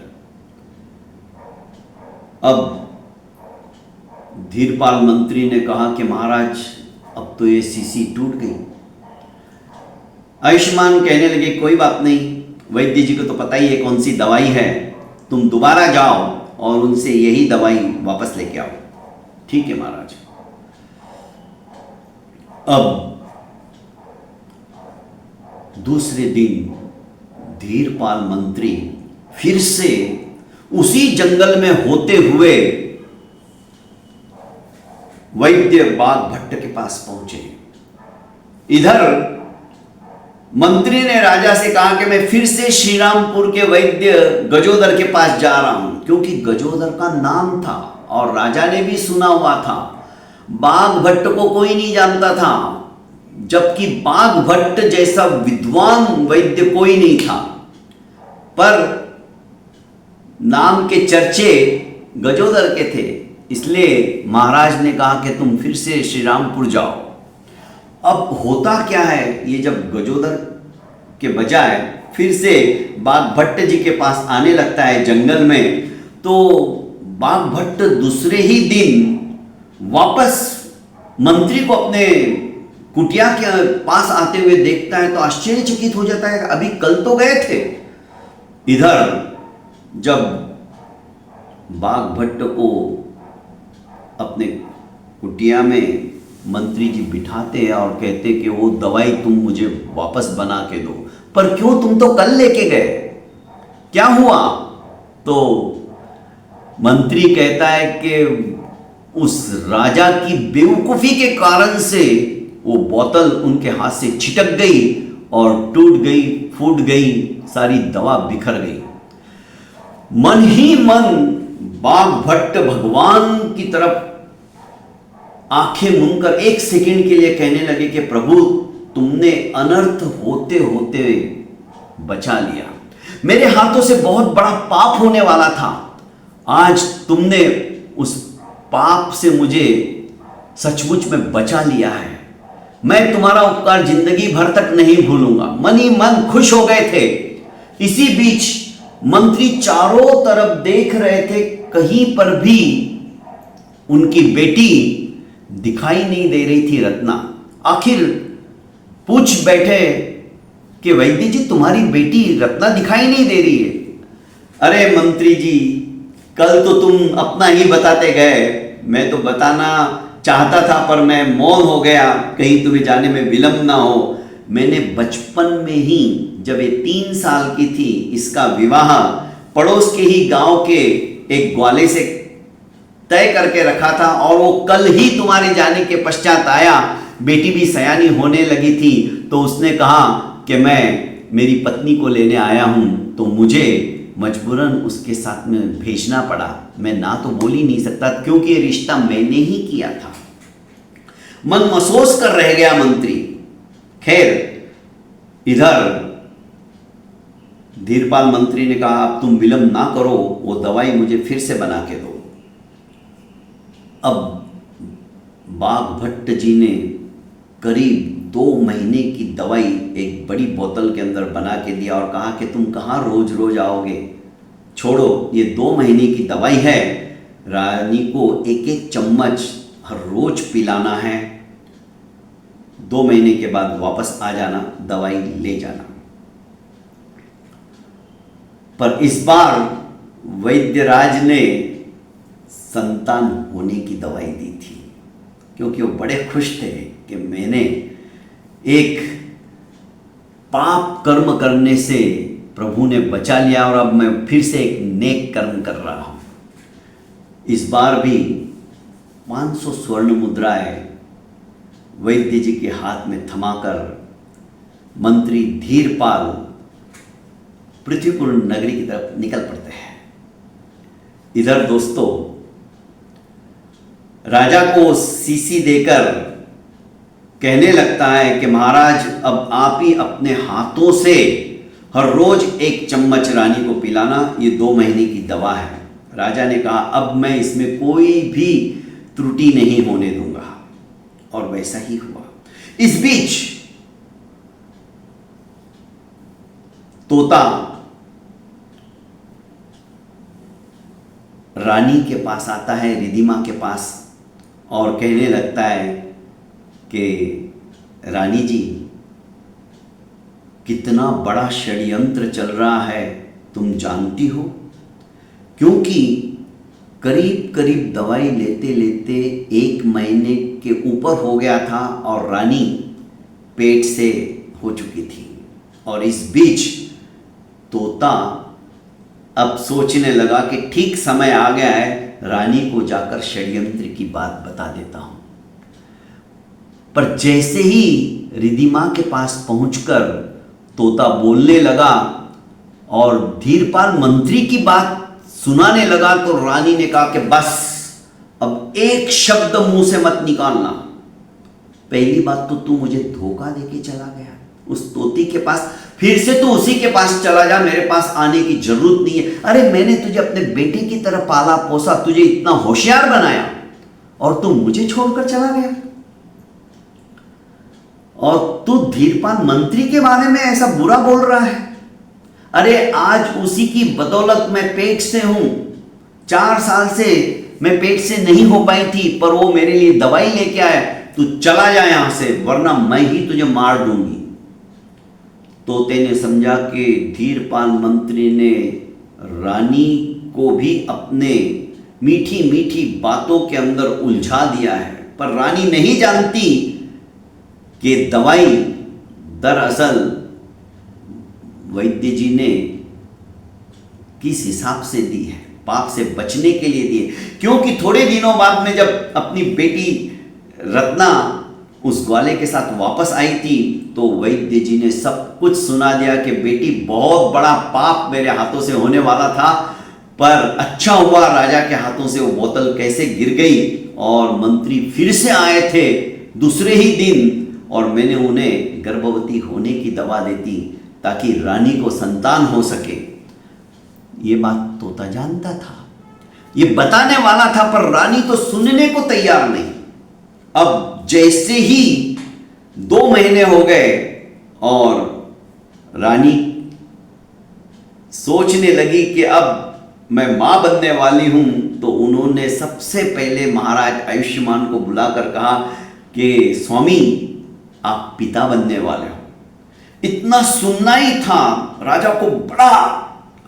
अब धीरपाल मंत्री ने कहा कि महाराज, अब तो ये शीशी टूट गई। आयुष्मान कहने लगे, कोई बात नहीं, वैद्य जी को तो पता ही है कौन सी दवाई है, तुम दोबारा जाओ और उनसे यही दवाई वापस लेके आओ। ठीक है महाराज। अब दूसरे दिन धीरपाल मंत्री फिर से उसी जंगल में होते हुए वैद्य बाघ भट्ट के पास पहुंचे। इधर मंत्री ने राजा से कहा कि मैं फिर से श्रीरामपुर के वैद्य गजोदर के पास जा रहा हूं, क्योंकि गजोदर का नाम था और राजा ने भी सुना हुआ था। बाघ भट्ट को कोई नहीं जानता था, जबकि बाघ भट्ट जैसा विद्वान वैद्य कोई नहीं था, पर नाम के चर्चे गजोदर के थे। इसलिए महाराज ने कहा कि तुम फिर से श्रीरामपुर जाओ। अब होता क्या है, ये जब गजोदर के बजाय फिर से बाघ भट्ट जी के पास आने लगता है जंगल में, तो बाघ भट्ट दूसरे ही दिन वापस मंत्री को अपने कुटिया के पास आते हुए देखता है तो आश्चर्यचकित हो जाता है, अभी कल तो गए थे। इधर जब बाघ भट्ट को अपने कुटिया में मंत्री जी बिठाते हैं और कहते कि वो दवाई तुम मुझे वापस बना के दो, पर क्यों, तुम तो कल लेके गए, क्या हुआ? तो मंत्री कहता है कि उस राजा की बेवकूफी के कारण से वो बोतल उनके हाथ से छिटक गई और टूट गई, फूट गई, सारी दवा बिखर गई। मन ही मन बाघ भट्ट भगवान की तरफ आंखें मूंदकर एक सेकंड के लिए कहने लगे कि प्रभु, तुमने अनर्थ होते होते बचा लिया, मेरे हाथों से बहुत बड़ा पाप होने वाला था, आज तुमने उस पाप से मुझे सचमुच में बचा लिया है, मैं तुम्हारा उपकार जिंदगी भर तक नहीं भूलूंगा। मन ही मन खुश हो गए थे। इसी बीच मंत्री चारों तरफ देख रहे थे, कहीं पर भी उनकी बेटी दिखाई नहीं दे रही थी, रत्ना। आखिर पूछ बैठे कि वैद्य जी, तुम्हारी बेटी रत्ना दिखाई नहीं दे रही है। अरे मंत्री जी, कल तो तुम अपना ही बताते गए, मैं तो बताना चाहता था पर मैं मौन हो गया, कहीं तुम्हें जाने में विलंब ना हो। मैंने बचपन में ही, जब ये 3 साल की थी, इसका विवाह पड़ोस के ही गांव के एक ग्वाले से तय करके रखा था और वो कल ही तुम्हारे जाने के पश्चात आया। बेटी भी सयानी होने लगी थी, तो उसने कहा कि मैं मेरी पत्नी को लेने आया हूं, तो मुझे मजबूरन उसके साथ में भेजना पड़ा। मैं ना तो बोल ही नहीं सकता, क्योंकि ये रिश्ता मैंने ही किया था। मन महसूस कर रह गया मंत्री। खैर, इधर धीरपाल मंत्री ने कहा, अब तुम विलंब ना करो, वो दवाई मुझे फिर से बना के दो। अब बाघ भट्ट जी ने करीब 2 महीने की दवाई एक बड़ी बोतल के अंदर बना के दिया और कहा कि तुम कहाँ रोज रोज आओगे, छोड़ो, ये 2 महीने की दवाई है, रानी को 1-1 चम्मच हर रोज पिलाना है, 2 महीने के बाद वापस आ जाना, दवाई ले जाना। पर इस बार वैद्यराज ने संतान होने की दवाई दी थी, क्योंकि वो बड़े खुश थे कि मैंने एक पाप कर्म करने से प्रभु ने बचा लिया और अब मैं फिर से एक नेक कर्म कर रहा हूं। इस बार भी 500 स्वर्ण मुद्राएं वैद्य जी के हाथ में थमाकर मंत्री धीरपाल पृथ्वीपुर नगरी की तरफ निकल पड़ते हैं। इधर दोस्तों, राजा को सीसी देकर कहने लगता है कि महाराज, अब आप ही अपने हाथों से हर रोज एक चम्मच रानी को पिलाना, ये 2 महीने की दवा है। राजा ने कहा, अब मैं इसमें कोई भी त्रुटि नहीं होने दूंगा, और वैसा ही हुआ। इस बीच तोता रानी के पास आता है, रिधिमा के पास, और कहने लगता है कि रानी जी, कितना बड़ा षड्यंत्र चल रहा है तुम जानती हो, क्योंकि करीब करीब दवाई लेते लेते 1 महीने के ऊपर हो गया था और रानी पेट से हो चुकी थी। और इस बीच तोता अब सोचने लगा कि ठीक समय आ गया है, रानी को जाकर षड्यंत्र की बात बता देता हूं। पर जैसे ही रिधिमा के पास पहुंचकर तोता बोलने लगा और धीरपाल मंत्री की बात सुनाने लगा, तो रानी ने कहा कि बस अब एक शब्द मुंह से मत निकालना। पहली बात तो तू मुझे धोखा देके चला गया उस तोती के पास, फिर से तू उसी के पास चला जा, मेरे पास आने की जरूरत नहीं है। अरे मैंने तुझे अपने बेटे की तरह पाला पोसा, तुझे इतना होशियार बनाया, और तू मुझे छोड़कर चला गया। और तू धीरपाल मंत्री के बारे में ऐसा बुरा बोल रहा है। अरे आज उसी की बदौलत मैं पेट से हूं। 4 साल से मैं पेट से नहीं हो पाई थी, पर वो मेरे लिए दवाई लेके आया। तू चला जा यहां से, वरना मैं ही तुझे मार दूंगी। तोते ने समझा कि धीरपाल मंत्री ने रानी को भी अपने मीठी मीठी बातों के अंदर उलझा दिया है, पर रानी नहीं जानती कि दवाई दरअसल वैद्य जी ने किस हिसाब से दी है, पाप से बचने के लिए दी है। क्योंकि थोड़े दिनों बाद में जब अपनी बेटी रत्ना उस ग्वाले के साथ वापस आई थी, तो वैद्य जी ने सब कुछ सुना दिया कि बेटी, बहुत बड़ा पाप मेरे हाथों से होने वाला था, पर अच्छा हुआ राजा के हाथों से वो बोतल कैसे गिर गई, और मंत्री फिर से आए थे दूसरे ही दिन, और मैंने उन्हें गर्भवती होने की दवा देती ताकि रानी को संतान हो सके। ये बात तोता जानता था, ये बताने वाला था, पर रानी तो सुनने को तैयार नहीं। अब जैसे ही 2 महीने हो गए और रानी सोचने लगी कि अब मैं मां बनने वाली हूं, तो उन्होंने सबसे पहले महाराज आयुष्मान को बुलाकर कहा कि स्वामी, आप पिता बनने वाले हो। इतना सुनना ही था, राजा को बड़ा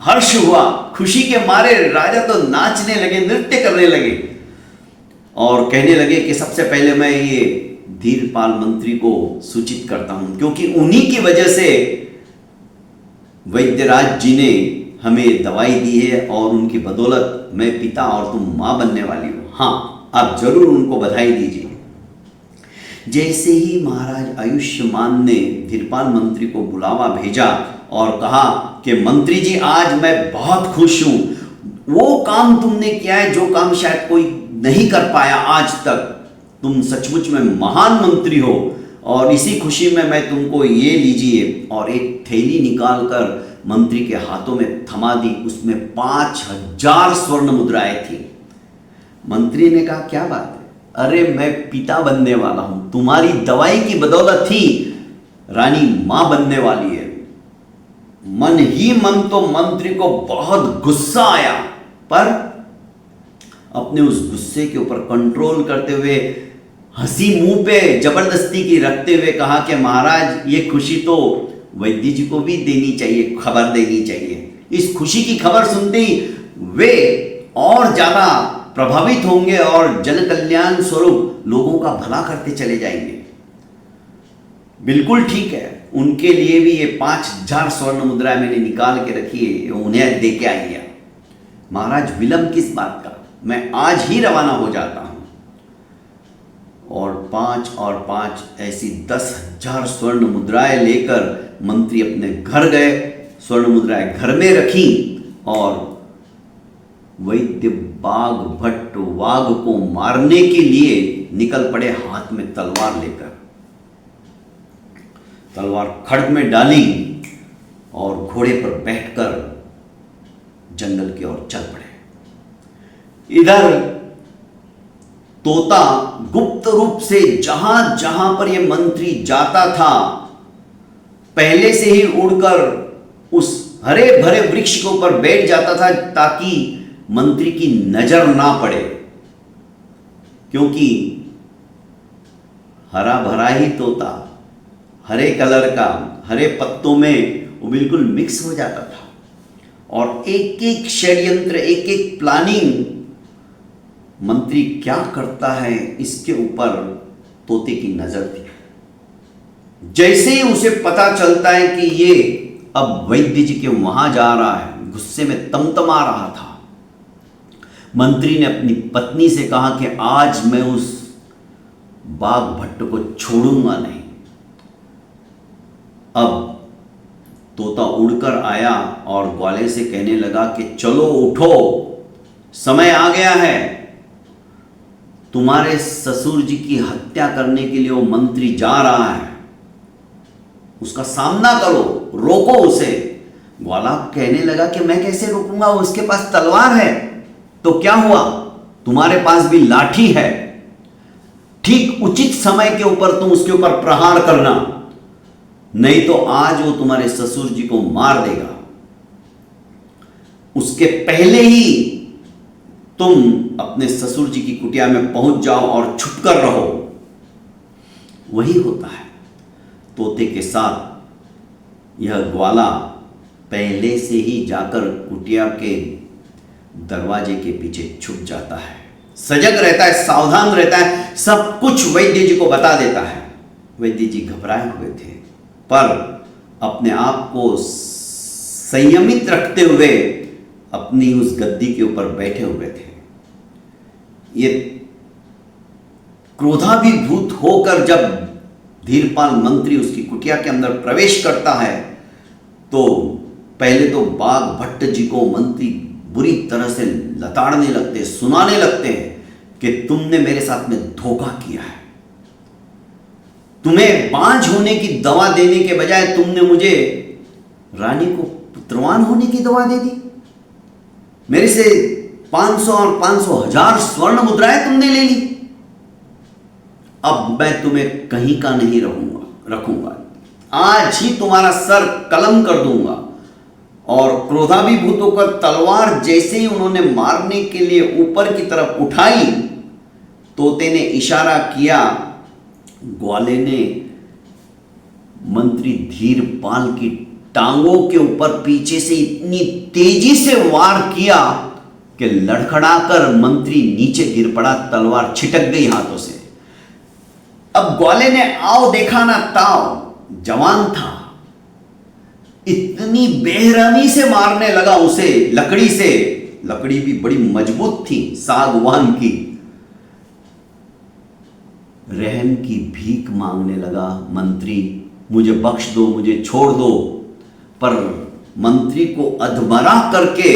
हर्ष हुआ। खुशी के मारे राजा तो नाचने लगे, नृत्य करने लगे, और कहने लगे कि सबसे पहले मैं ये धीरपाल मंत्री को सूचित करता हूं, क्योंकि उन्हीं की वजह से वैद्यराज जी ने हमें दवाई दी है, और उनकी बदौलत मैं पिता और तुम मां बनने वाली हो। हाँ, आप जरूर उनको बधाई दीजिए। जैसे ही महाराज आयुष्मान ने धीरपाल मंत्री को बुलावा भेजा और कहा कि मंत्री जी, आज मैं बहुत खुश हूं, वो काम तुमने किया है जो काम शायद कोई नहीं कर पाया आज तक। तुम सचमुच में महान मंत्री हो, और इसी खुशी में मैं तुमको ये लीजिए, और एक थैली निकालकर मंत्री के हाथों में थमा दी। उसमें 5000 स्वर्ण मुद्राएं थी। मंत्री ने कहा, क्या बात है? अरे मैं पिता बनने वाला हूं, तुम्हारी दवाई की बदौलत ही रानी मां बनने वाली है। मन ही मन तो मंत्री को बहुत गुस्सा आया, पर अपने उस गुस्से के ऊपर कंट्रोल करते हुए हंसी मुंह पे जबरदस्ती की रखते हुए कहा कि महाराज, ये खुशी तो वैद्य जी को भी देनी चाहिए, खबर देनी चाहिए। इस खुशी की खबर सुनते ही वे और ज्यादा प्रभावित होंगे और जन कल्याण स्वरूप लोगों का भला करते चले जाएंगे। बिल्कुल ठीक है, उनके लिए भी ये 5,000 स्वर्ण मुद्राएं मैंने निकाल के रखी है, उन्हें दे के आइए। महाराज विलंब किस बात का, मैं आज ही रवाना हो जाता हूं। और 5 और 5 ऐसी 10,000 स्वर्ण मुद्राएं लेकर मंत्री अपने घर गए, स्वर्ण मुद्राएं घर में रखी और वैद्य बाघ भट्ट वाघ को मारने के लिए निकल पड़े, हाथ में तलवार लेकर। तलवार खड्ग में डाली और घोड़े पर बैठकर जंगल की ओर चल पड़े। इधर तोता गुप्त रूप से जहां जहां पर यह मंत्री जाता था, पहले से ही उड़कर उस हरे भरे वृक्ष के ऊपर बैठ जाता था ताकि मंत्री की नजर ना पड़े, क्योंकि हरा भरा ही तोता, हरे कलर का, हरे पत्तों में वो बिल्कुल मिक्स हो जाता था। और एक एक षड्यंत्र, एक एक प्लानिंग मंत्री क्या करता है इसके ऊपर तोते की नजर थी। जैसे ही उसे पता चलता है कि ये अब वैद्य जी के वहां जा रहा है, गुस्से में तमतमा रहा था। मंत्री ने अपनी पत्नी से कहा कि आज मैं उस बाघ भट्ट को छोड़ूंगा नहीं। अब तोता उड़कर आया और ग्वाले से कहने लगा कि चलो उठो, समय आ गया है, तुम्हारे ससुर जी की हत्या करने के लिए वो मंत्री जा रहा है, उसका सामना करो, रोको उसे। ग्वाला कहने लगा कि मैं कैसे रोकूंगा, उसके पास तलवार है। तो क्या हुआ, तुम्हारे पास भी लाठी है, ठीक उचित समय के ऊपर तुम उसके ऊपर प्रहार करना, नहीं तो आज वो तुम्हारे ससुर जी को मार देगा। उसके पहले ही तुम अपने ससुर जी की कुटिया में पहुंच जाओ और छुपकर रहो। वही होता है तोते के साथ। यह ग्वाला पहले से ही जाकर कुटिया के दरवाजे के पीछे छुप जाता है, सजग रहता है, सावधान रहता है, सब कुछ वैद्य जी को बता देता है। वैद्य जी घबराए हुए थे, पर अपने आप को संयमित रखते हुए अपनी उस गद्दी के ऊपर बैठे हुए थे। ये क्रोधाभिभूत होकर जब धीरपाल मंत्री उसकी कुटिया के अंदर प्रवेश करता है तो पहले तो बाघ भट्ट जी को मंत्री बुरी तरह से लताड़ने लगते, सुनाने लगते हैं कि तुमने मेरे साथ में धोखा किया है, तुम्हें बांझ होने की दवा देने के बजाय तुमने मुझे रानी को पुत्रवान होने की दवा दे दी, मेरे से 500 और 500,000 स्वर्ण मुद्राएं तुमने ले ली। अब मैं तुम्हें कहीं का नहीं रखूंगा, आज ही तुम्हारा सर कलम कर दूंगा। और क्रोधाभिभूत होकर तलवार जैसे ही उन्होंने मारने के लिए ऊपर की तरफ उठाई, तोते ने इशारा किया, ग्वाले ने मंत्री धीरपाल की टांगों के ऊपर पीछे से इतनी तेजी से वार किया कि लड़खड़ाकर मंत्री नीचे गिर पड़ा, तलवार छिटक गई हाथों से। अब ग्वाले ने आओ देखा ना ताओ, जवान था, इतनी बेरहमी से मारने लगा उसे लकड़ी से। लकड़ी भी बड़ी मजबूत थी, सागवान की। रहम की भीख मांगने लगा मंत्री, मुझे बख्श दो, मुझे छोड़ दो। पर मंत्री को अधमरा करके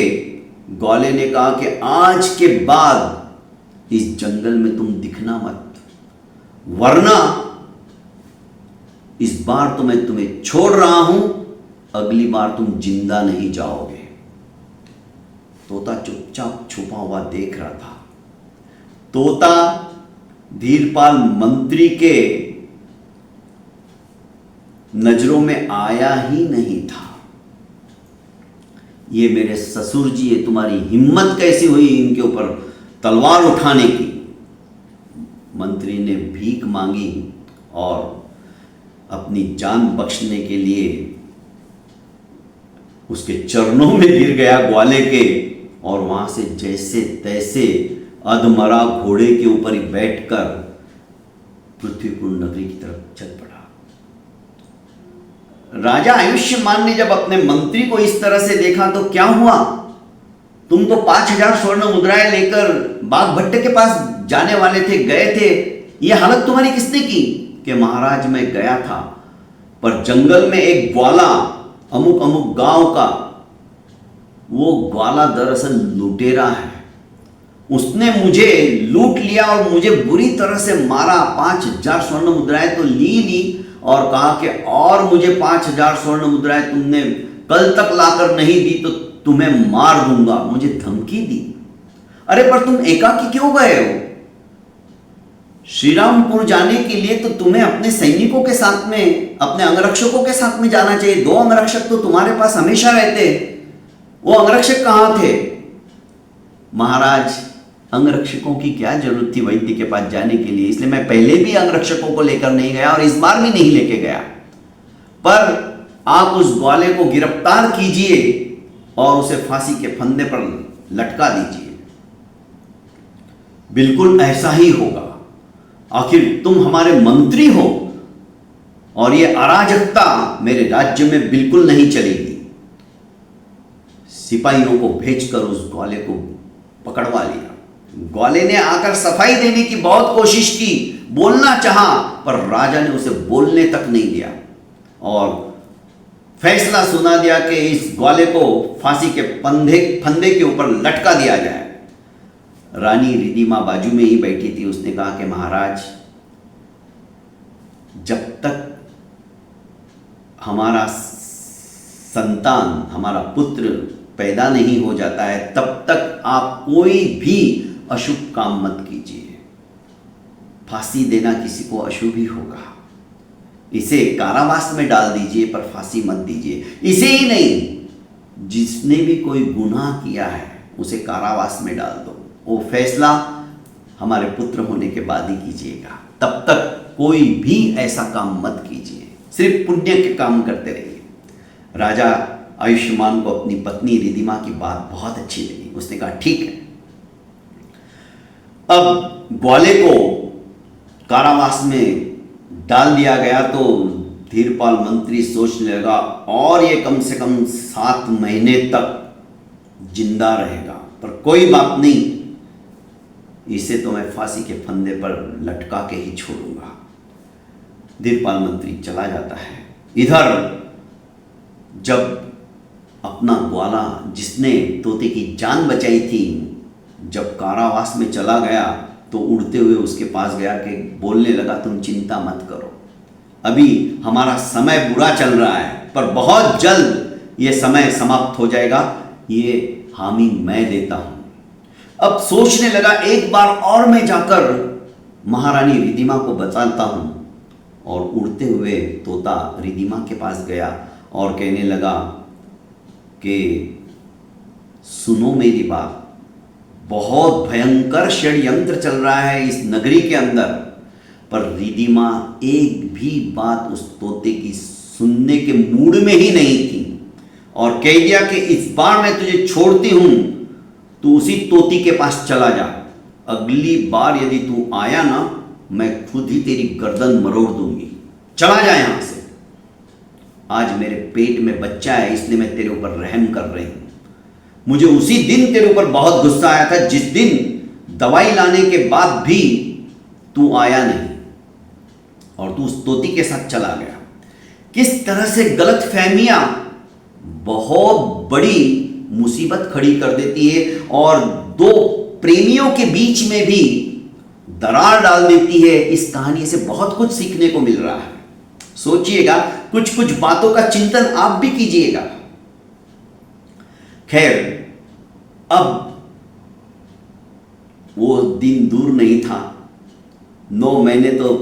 ग्वाले ने कहा कि आज के बाद इस जंगल में तुम दिखना मत, वरना इस बार तो मैं तुम्हें छोड़ रहा हूं, अगली बार तुम जिंदा नहीं जाओगे। तोता चुपचाप छुपा हुआ देख रहा था। तोता धीरपाल मंत्री के नजरों में आया ही नहीं था। ये मेरे ससुर जी, ये तुम्हारी हिम्मत कैसी हुई इनके ऊपर तलवार उठाने की। मंत्री ने भीख मांगी और अपनी जान बख्शने के लिए उसके चरणों में गिर गया ग्वाले के, और वहां से जैसे तैसे अधमरा घोड़े के ऊपर ही बैठकर पृथ्वीपुर नगरी की तरफ चल पड़ा। राजा आयुष्मान ने जब अपने मंत्री को इस तरह से देखा तो क्या हुआ? तुम तो 5,000 स्वर्ण मुद्राएं लेकर बाघ भट्ट के पास जाने वाले थे, गए थे, ये हालत तुम्हारी किसने की? कि महाराज मैं गया था, पर जंगल में एक ग्वाला, अमुक अमुक गांव का, वो ग्वाला दरअसल लुटेरा है, उसने मुझे लूट लिया और मुझे बुरी तरह से मारा। 5,000 स्वर्ण मुद्राएं तो ली और कहा कि और मुझे 5,000 स्वर्ण मुद्राएं तुमने कल तक लाकर नहीं दी तो तुम्हें मार दूंगा, मुझे धमकी दी। अरे पर तुम एकाकी क्यों गए हो? श्रीरामपुर जाने के लिए तो तुम्हें अपने सैनिकों के साथ में, अपने अंगरक्षकों के साथ में जाना चाहिए। 2 अंगरक्षक तो तुम्हारे पास हमेशा रहते, वो अंगरक्षक कहां थे? महाराज अंगरक्षकों की क्या जरूरत थी वैद्य के पास जाने के लिए, इसलिए मैं पहले भी अंगरक्षकों को लेकर नहीं गया और इस बार भी नहीं लेके गया। पर आप उस ग्वाले को गिरफ्तार कीजिए और उसे फांसी के फंदे पर लटका दीजिए। बिल्कुल ऐसा ही होगा, आखिर तुम हमारे मंत्री हो और ये अराजकता मेरे राज्य में बिल्कुल नहीं चलेगी। सिपाहियों को भेजकर उस ग्वाले को पकड़वा लिया। ग्वाले ने आकर सफाई देने की बहुत कोशिश की, बोलना चाहा, पर राजा ने उसे बोलने तक नहीं दिया और फैसला सुना दिया कि इस ग्वाले को फांसी के फंदे के ऊपर लटका दिया जाए। रानी रिधिमा बाजू में ही बैठी थी। उसने कहा कि महाराज, जब तक हमारा संतान, हमारा पुत्र पैदा नहीं हो जाता है, तब तक आप कोई भी अशुभ काम मत कीजिए। फांसी देना किसी को अशुभ ही होगा। इसे कारावास में डाल दीजिए, पर फांसी मत दीजिए। इसे ही नहीं, जिसने भी कोई गुनाह किया है उसे कारावास में डाल दो। वो फैसला हमारे पुत्र होने के बाद ही कीजिएगा, तब तक कोई भी ऐसा काम मत कीजिए, सिर्फ पुण्य के काम करते रहिए। राजा आयुष्मान को अपनी पत्नी रिधिमा की बात बहुत अच्छी लगी। उसने कहा ठीक है। अब ग्वाले को कारावास में डाल दिया गया तो धीरपाल मंत्री सोचने लगा और ये कम से कम 7 महीने तक जिंदा रहेगा, पर कोई बात नहीं, इसे तो मैं फांसी के फंदे पर लटका के ही छोड़ूंगा। धीरपाल मंत्री चला जाता है। इधर जब अपना ग्वाला, जिसने तोते की जान बचाई थी, जब कारावास में चला गया तो उड़ते हुए उसके पास गया कि बोलने लगा, तुम चिंता मत करो, अभी हमारा समय बुरा चल रहा है, पर बहुत जल्द ये समय समाप्त हो जाएगा, ये हामी मैं देता हूं। अब सोचने लगा, एक बार और मैं जाकर महारानी रिधिमा को बचाता हूं। और उड़ते हुए तोता रिधिमा के पास गया और कहने लगा कि सुनो मेरी बात, बहुत भयंकर षड्यंत्र चल रहा है इस नगरी के अंदर। पर रिधिमा एक भी बात उस तोते की सुनने के मूड में ही नहीं थी और कह दिया कि इस बार मैं तुझे छोड़ती हूं, तू उसी तोती के पास चला जा, अगली बार यदि तू आया ना, मैं खुद ही तेरी गर्दन मरोड़ दूंगी, चला जा यहां से। आज मेरे पेट में बच्चा है, इसलिए मैं तेरे ऊपर रहम कर रही हूं। मुझे उसी दिन तेरे ऊपर बहुत गुस्सा आया था, जिस दिन दवाई लाने के बाद भी तू आया नहीं और तू उस तोती के साथ चला गया। किस तरह से गलतफहमियां बहुत बड़ी मुसीबत खड़ी कर देती है और 2 प्रेमियों के बीच में भी दरार डाल देती है। इस कहानी से बहुत कुछ सीखने को मिल रहा है। सोचिएगा, कुछ कुछ बातों का चिंतन आप भी कीजिएगा। खैर, अब वो दिन दूर नहीं था। 9 महीने तो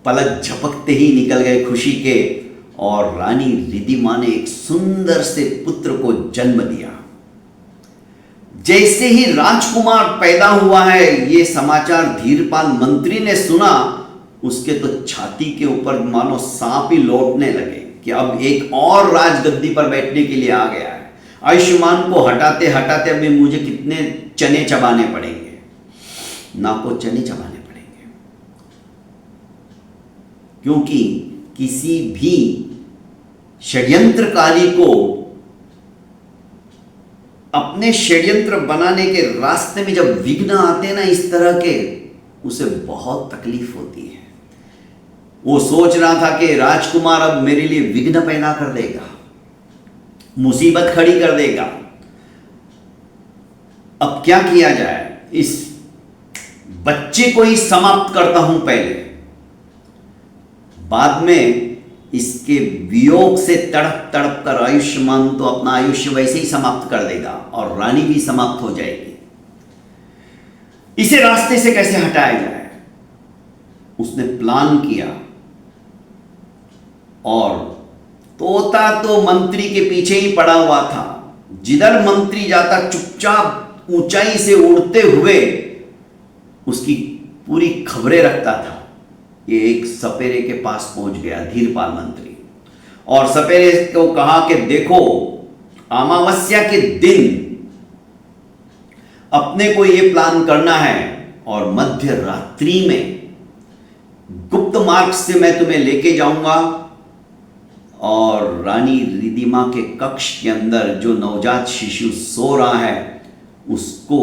पलक झपकते ही निकल गए खुशी के और रानी रिधिमा ने एक सुंदर से पुत्र को जन्म दिया। जैसे ही राजकुमार पैदा हुआ है, ये समाचार धीरपाल मंत्री ने सुना, उसके तो छाती के ऊपर मानो सांप ही लौटने लगे कि अब एक और राजगद्दी पर बैठने के लिए आ गया है। आयुष्मान को हटाते हटाते अभी मुझे कितने चने चबाने पड़ेंगे, ना को चने चबाने पड़ेंगे, क्योंकि किसी भी षड्यंत्रकारी को अपने षड्यंत्र बनाने के रास्ते में जब विघ्न आते हैं ना इस तरह के, उसे बहुत तकलीफ होती है। वो सोच रहा था कि राजकुमार अब मेरे लिए विघ्न पैदा कर देगा, मुसीबत खड़ी कर देगा। अब क्या किया जाए, इस बच्चे को ही समाप्त करता हूं पहले, बाद में इसके वियोग से तड़प तड़प कर आयुष्मान तो अपना आयुष्य वैसे ही समाप्त कर देगा और रानी भी समाप्त हो जाएगी। इसे रास्ते से कैसे हटाया जाए, उसने प्लान किया। और तोता तो मंत्री के पीछे ही पड़ा हुआ था। जिधर मंत्री जाता चुपचाप ऊंचाई से उड़ते हुए उसकी पूरी खबरें रखता था। ये एक सपेरे के पास पहुंच गया, धीरपाल मंत्री, और सपेरे को कहा कि देखो, अमावस्या के दिन अपने को ये प्लान करना है और मध्य रात्रि में गुप्त मार्ग से मैं तुम्हें लेके जाऊंगा और रानी रिधिमा के कक्ष के अंदर जो नवजात शिशु सो रहा है उसको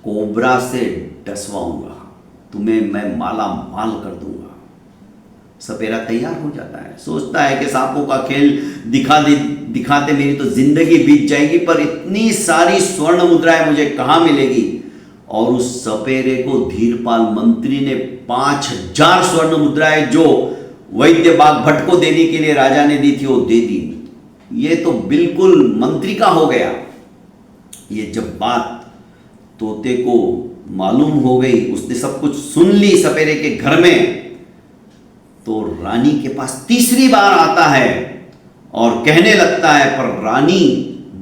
कोबरा से डसवाऊंगा, तुम्हें मैं माला माल कर दूंगा। सपेरा तैयार हो जाता है, सोचता है कि सांपों का खेल दिखाते मेरी तो जिंदगी बीत जाएगी, पर इतनी सारी स्वर्ण मुद्राएं मुझे कहां मिलेगी। और उस सपेरे को धीरपाल मंत्री ने 5000 स्वर्ण मुद्राएं जो वैद्य बाग भट्ट को देने के लिए राजा ने दी थी वो दे दी। ये तो बिल्कुल मंत्री का हो गया। ये जब बात तोते को मालूम हो गई, उसने सब कुछ सुन ली सपेरे के घर में, तो रानी के पास तीसरी बार आता है और कहने लगता है, पर रानी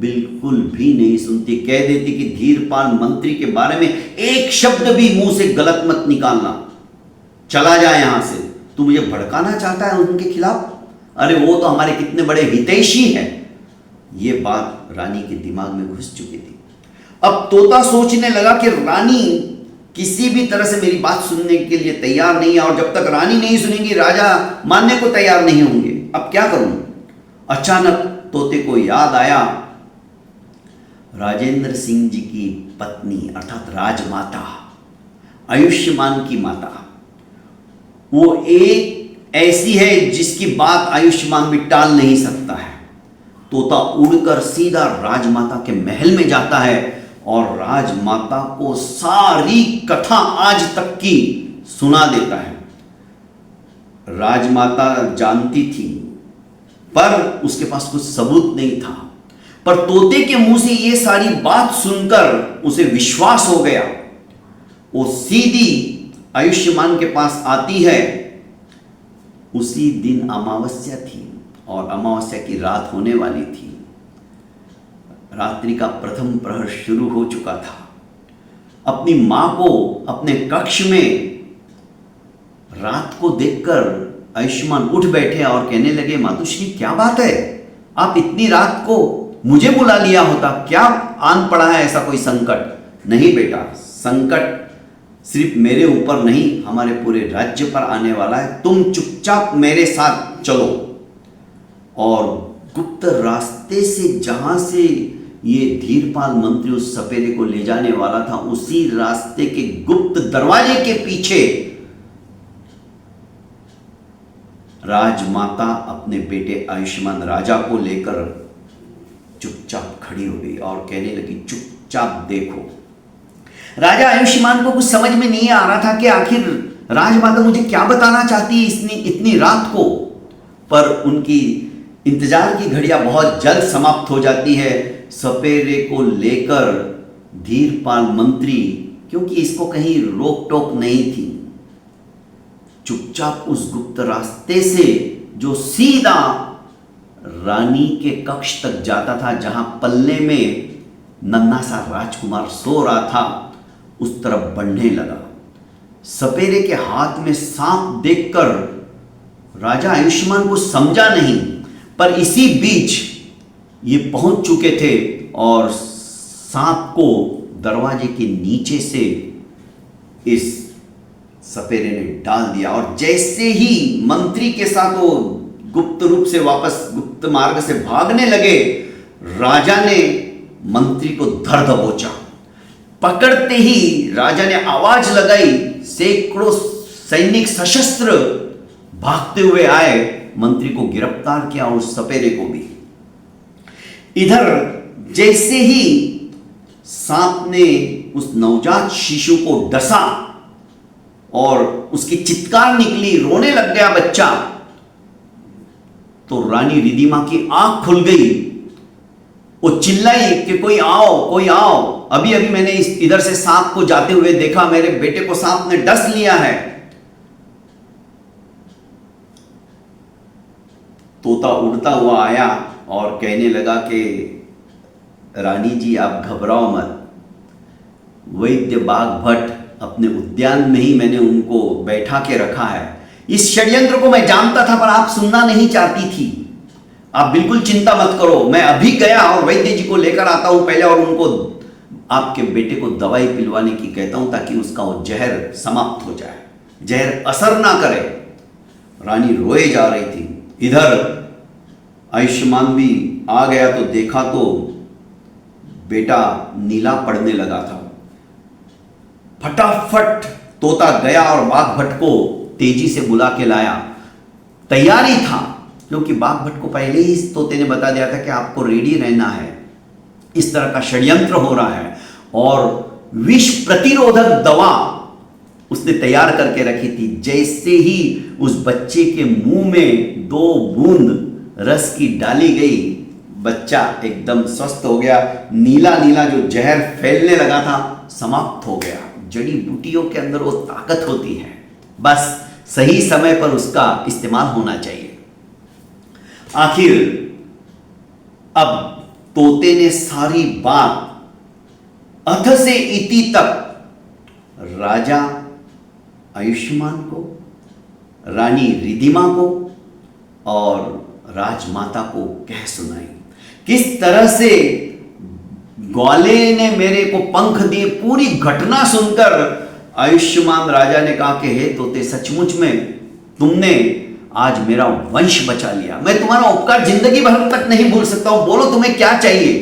बिल्कुल भी नहीं सुनती। कह देती कि धीरपाल मंत्री के बारे में एक शब्द भी मुंह से गलत मत निकालना, चला जाए यहां से। तू मुझे भड़काना चाहता है उनके खिलाफ, अरे वो तो हमारे कितने बड़े हितैषी हैं। ये बात रानी के दिमाग में घुस चुकी थी। अब तोता सोचने लगा कि रानी किसी भी तरह से मेरी बात सुनने के लिए तैयार नहीं है, और जब तक रानी नहीं सुनेगी राजा मानने को तैयार नहीं होंगे। अब क्या करूं? अचानक तोते को याद आया, राजेंद्र सिंह जी की पत्नी अर्थात राजमाता, आयुष्मान की माता, वो एक ऐसी है जिसकी बात आयुष्मान भी टाल नहीं सकता है। तोता उड़कर सीधा राजमाता के महल में जाता है और राजमाता को सारी कथा आज तक की सुना देता है। राजमाता जानती थी पर उसके पास कुछ सबूत नहीं था, पर तोते के मुंह से ये सारी बात सुनकर उसे विश्वास हो गया। वो सीधी आयुष्मान के पास आती है। उसी दिन अमावस्या थी और अमावस्या की रात होने वाली थी। रात्रि का प्रथम प्रहर शुरू हो चुका था। अपनी मां को अपने कक्ष में रात को देखकर आयुष्मान उठ बैठे और कहने लगे, मातुश्री क्या बात है, आप इतनी रात को मुझे बुला लिया होता, क्या आन पड़ा है ऐसा कोई संकट? नहीं बेटा, संकट सिर्फ मेरे ऊपर नहीं हमारे पूरे राज्य पर आने वाला है। तुम चुपचाप मेरे साथ चलो और गुप्त रास्ते से जहां से ये धीरपाल मंत्री उस सपेरे को ले जाने वाला था, उसी रास्ते के गुप्त दरवाजे के पीछे राजमाता अपने बेटे आयुष्मान राजा को लेकर चुपचाप खड़ी हो गई और कहने लगी, चुपचाप देखो। राजा आयुष्मान को कुछ समझ में नहीं आ रहा था कि आखिर राजमाता मुझे क्या बताना चाहती है इतनी रात को, पर उनकी इंतजार की घड़ियां बहुत जल्द समाप्त हो जाती है। सपेरे को लेकर धीरपाल मंत्री, क्योंकि इसको कहीं रोक टोक नहीं थी, चुपचाप उस गुप्त रास्ते से जो सीधा रानी के कक्ष तक जाता था, जहां पल्ले में नन्हा सा राजकुमार सो रहा था, उस तरफ बढ़ने लगा। सपेरे के हाथ में सांप देखकर राजा आयुष्मान को समझा नहीं, पर इसी बीच ये पहुंच चुके थे और सांप को दरवाजे के नीचे से इस सपेरे ने डाल दिया। और जैसे ही मंत्री के साथ वो गुप्त रूप से वापस गुप्त मार्ग से भागने लगे, राजा ने मंत्री को धर दबोचा। पकड़ते ही राजा ने आवाज लगाई, सैकड़ों सैनिक सशस्त्र भागते हुए आए, मंत्री को गिरफ्तार किया और सपेरे को भी। इधर जैसे ही सांप ने उस नवजात शिशु को डसा और उसकी चित्कार निकली, रोने लग गया बच्चा, तो रानी रिधिमा की आंख खुल गई। वो चिल्लाई कि कोई आओ, कोई आओ, अभी अभी मैंने इधर से सांप को जाते हुए देखा, मेरे बेटे को सांप ने डस लिया है। तोता उड़ता हुआ आया और कहने लगा कि रानी जी आप घबराओ मत, वैद्य बाघ भट्ट अपने उद्यान में ही मैंने उनको बैठा के रखा है। इस षड्यंत्र को मैं जानता था पर आप सुनना नहीं चाहती थी। आप बिल्कुल चिंता मत करो, मैं अभी गया और वैद्य जी को लेकर आता हूं पहले और उनको आपके बेटे को दवाई पिलवाने की कहता हूं ताकि उसका वो जहर समाप्त हो जाए, जहर असर ना करे। रानी रोए जा रही थी। इधर आयुष्मान भी आ गया तो देखा तो बेटा नीला पड़ने लगा था। फटाफट तोता गया और बाघ भट्ट को तेजी से बुला के लाया। तैयारी था क्योंकि बाघ भट्ट को पहले ही तोते ने बता दिया था कि आपको रेडी रहना है, इस तरह का षड्यंत्र हो रहा है, और विष प्रतिरोधक दवा उसने तैयार करके रखी थी। जैसे ही उस बच्चे के मुंह में 2 बूंद रस की डाली गई, बच्चा एकदम स्वस्थ हो गया। नीला नीला जो जहर फैलने लगा था समाप्त हो गया। जड़ी बूटियों के अंदर वो ताकत होती है, बस सही समय पर उसका इस्तेमाल होना चाहिए। आखिर अब तोते ने सारी बात अथ से इति तक राजा आयुष्मान को, रानी रिधिमा को और राजमाता को कह सुनाई। किस तरह से ग्वाले ने मेरे को पंख दिए, पूरी घटना सुनकर आयुष्मान राजा ने कहा कि हे तोते, सचमुच में तुमने आज मेरा वंश बचा लिया। मैं तुम्हारा उपकार जिंदगी भर तक नहीं भूल सकता हूं। बोलो तुम्हें क्या चाहिए?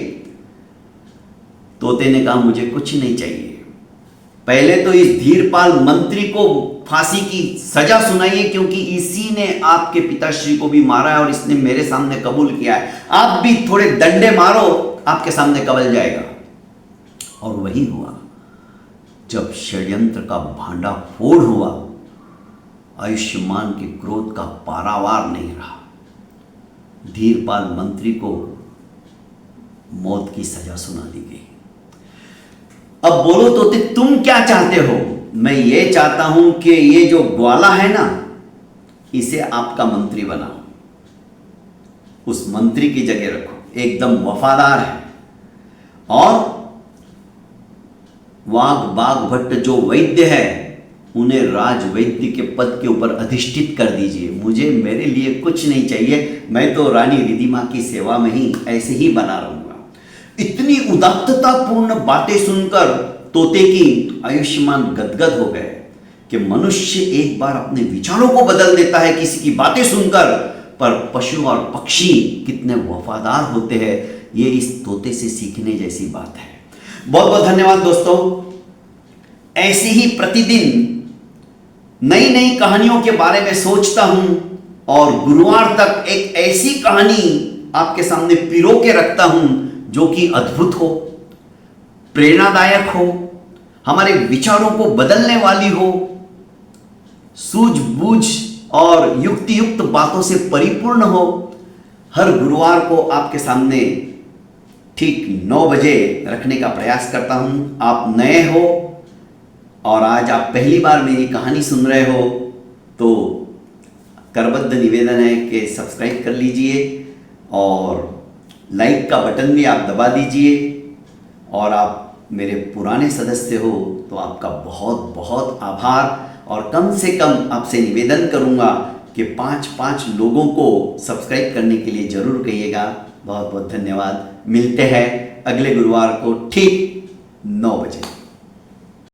तोते ने कहा मुझे कुछ नहीं चाहिए, पहले तो इस धीरपाल मंत्री को फांसी की सजा सुनाइए, क्योंकि इसी ने आपके पिताश्री को भी मारा है और इसने मेरे सामने कबूल किया है। आप भी थोड़े डंडे मारो, आपके सामने कबल जाएगा। और वही हुआ। जब षड्यंत्र का भांडा फोड़ हुआ, आयुष्मान के क्रोध का पारावार नहीं रहा। धीरपाल मंत्री को मौत की सजा सुना दी गई। अब बोलो तोते, तुम क्या चाहते हो? मैं ये चाहता हूं कि ये जो ग्वाला है ना, इसे आपका मंत्री बनाओ, उस मंत्री की जगह रखो, एकदम वफादार है। और वाघ बाघ भट्ट जो वैद्य है, उन्हें राज वैद्य के पद के ऊपर अधिष्ठित कर दीजिए। मुझे मेरे लिए कुछ नहीं चाहिए, मैं तो रानी रिधिमा की सेवा में ही ऐसे ही बना रहूंगा। इतनी उदात्ततापूर्ण बातें सुनकर तोते की आयुष्मान गदगद हो गए कि मनुष्य एक बार अपने विचारों को बदल देता है किसी की बातें सुनकर, पर पशु और पक्षी कितने वफादार होते हैं, ये इस तोते से सीखने जैसी बात है। बहुत बहुत धन्यवाद दोस्तों। ऐसी ही प्रतिदिन नई नई कहानियों के बारे में सोचता हूं और गुरुवार तक एक ऐसी कहानी आपके सामने पिरो के रखता हूं जो कि अद्भुत हो, प्रेरणादायक हो, हमारे विचारों को बदलने वाली हो, सूझबूझ और युक्ति युक्त बातों से परिपूर्ण हो। हर गुरुवार को आपके सामने ठीक 9 बजे रखने का प्रयास करता हूं। आप नए हो और आज आप पहली बार मेरी कहानी सुन रहे हो तो करबद्ध निवेदन है कि सब्सक्राइब कर लीजिए और लाइक का बटन भी आप दबा दीजिए। और आप मेरे पुराने सदस्य हो तो आपका बहुत बहुत आभार। और कम से कम आपसे निवेदन करूंगा कि 5 लोगों को सब्सक्राइब करने के लिए ज़रूर कहिएगा। बहुत बहुत धन्यवाद। मिलते हैं अगले गुरुवार को ठीक 9 बजे।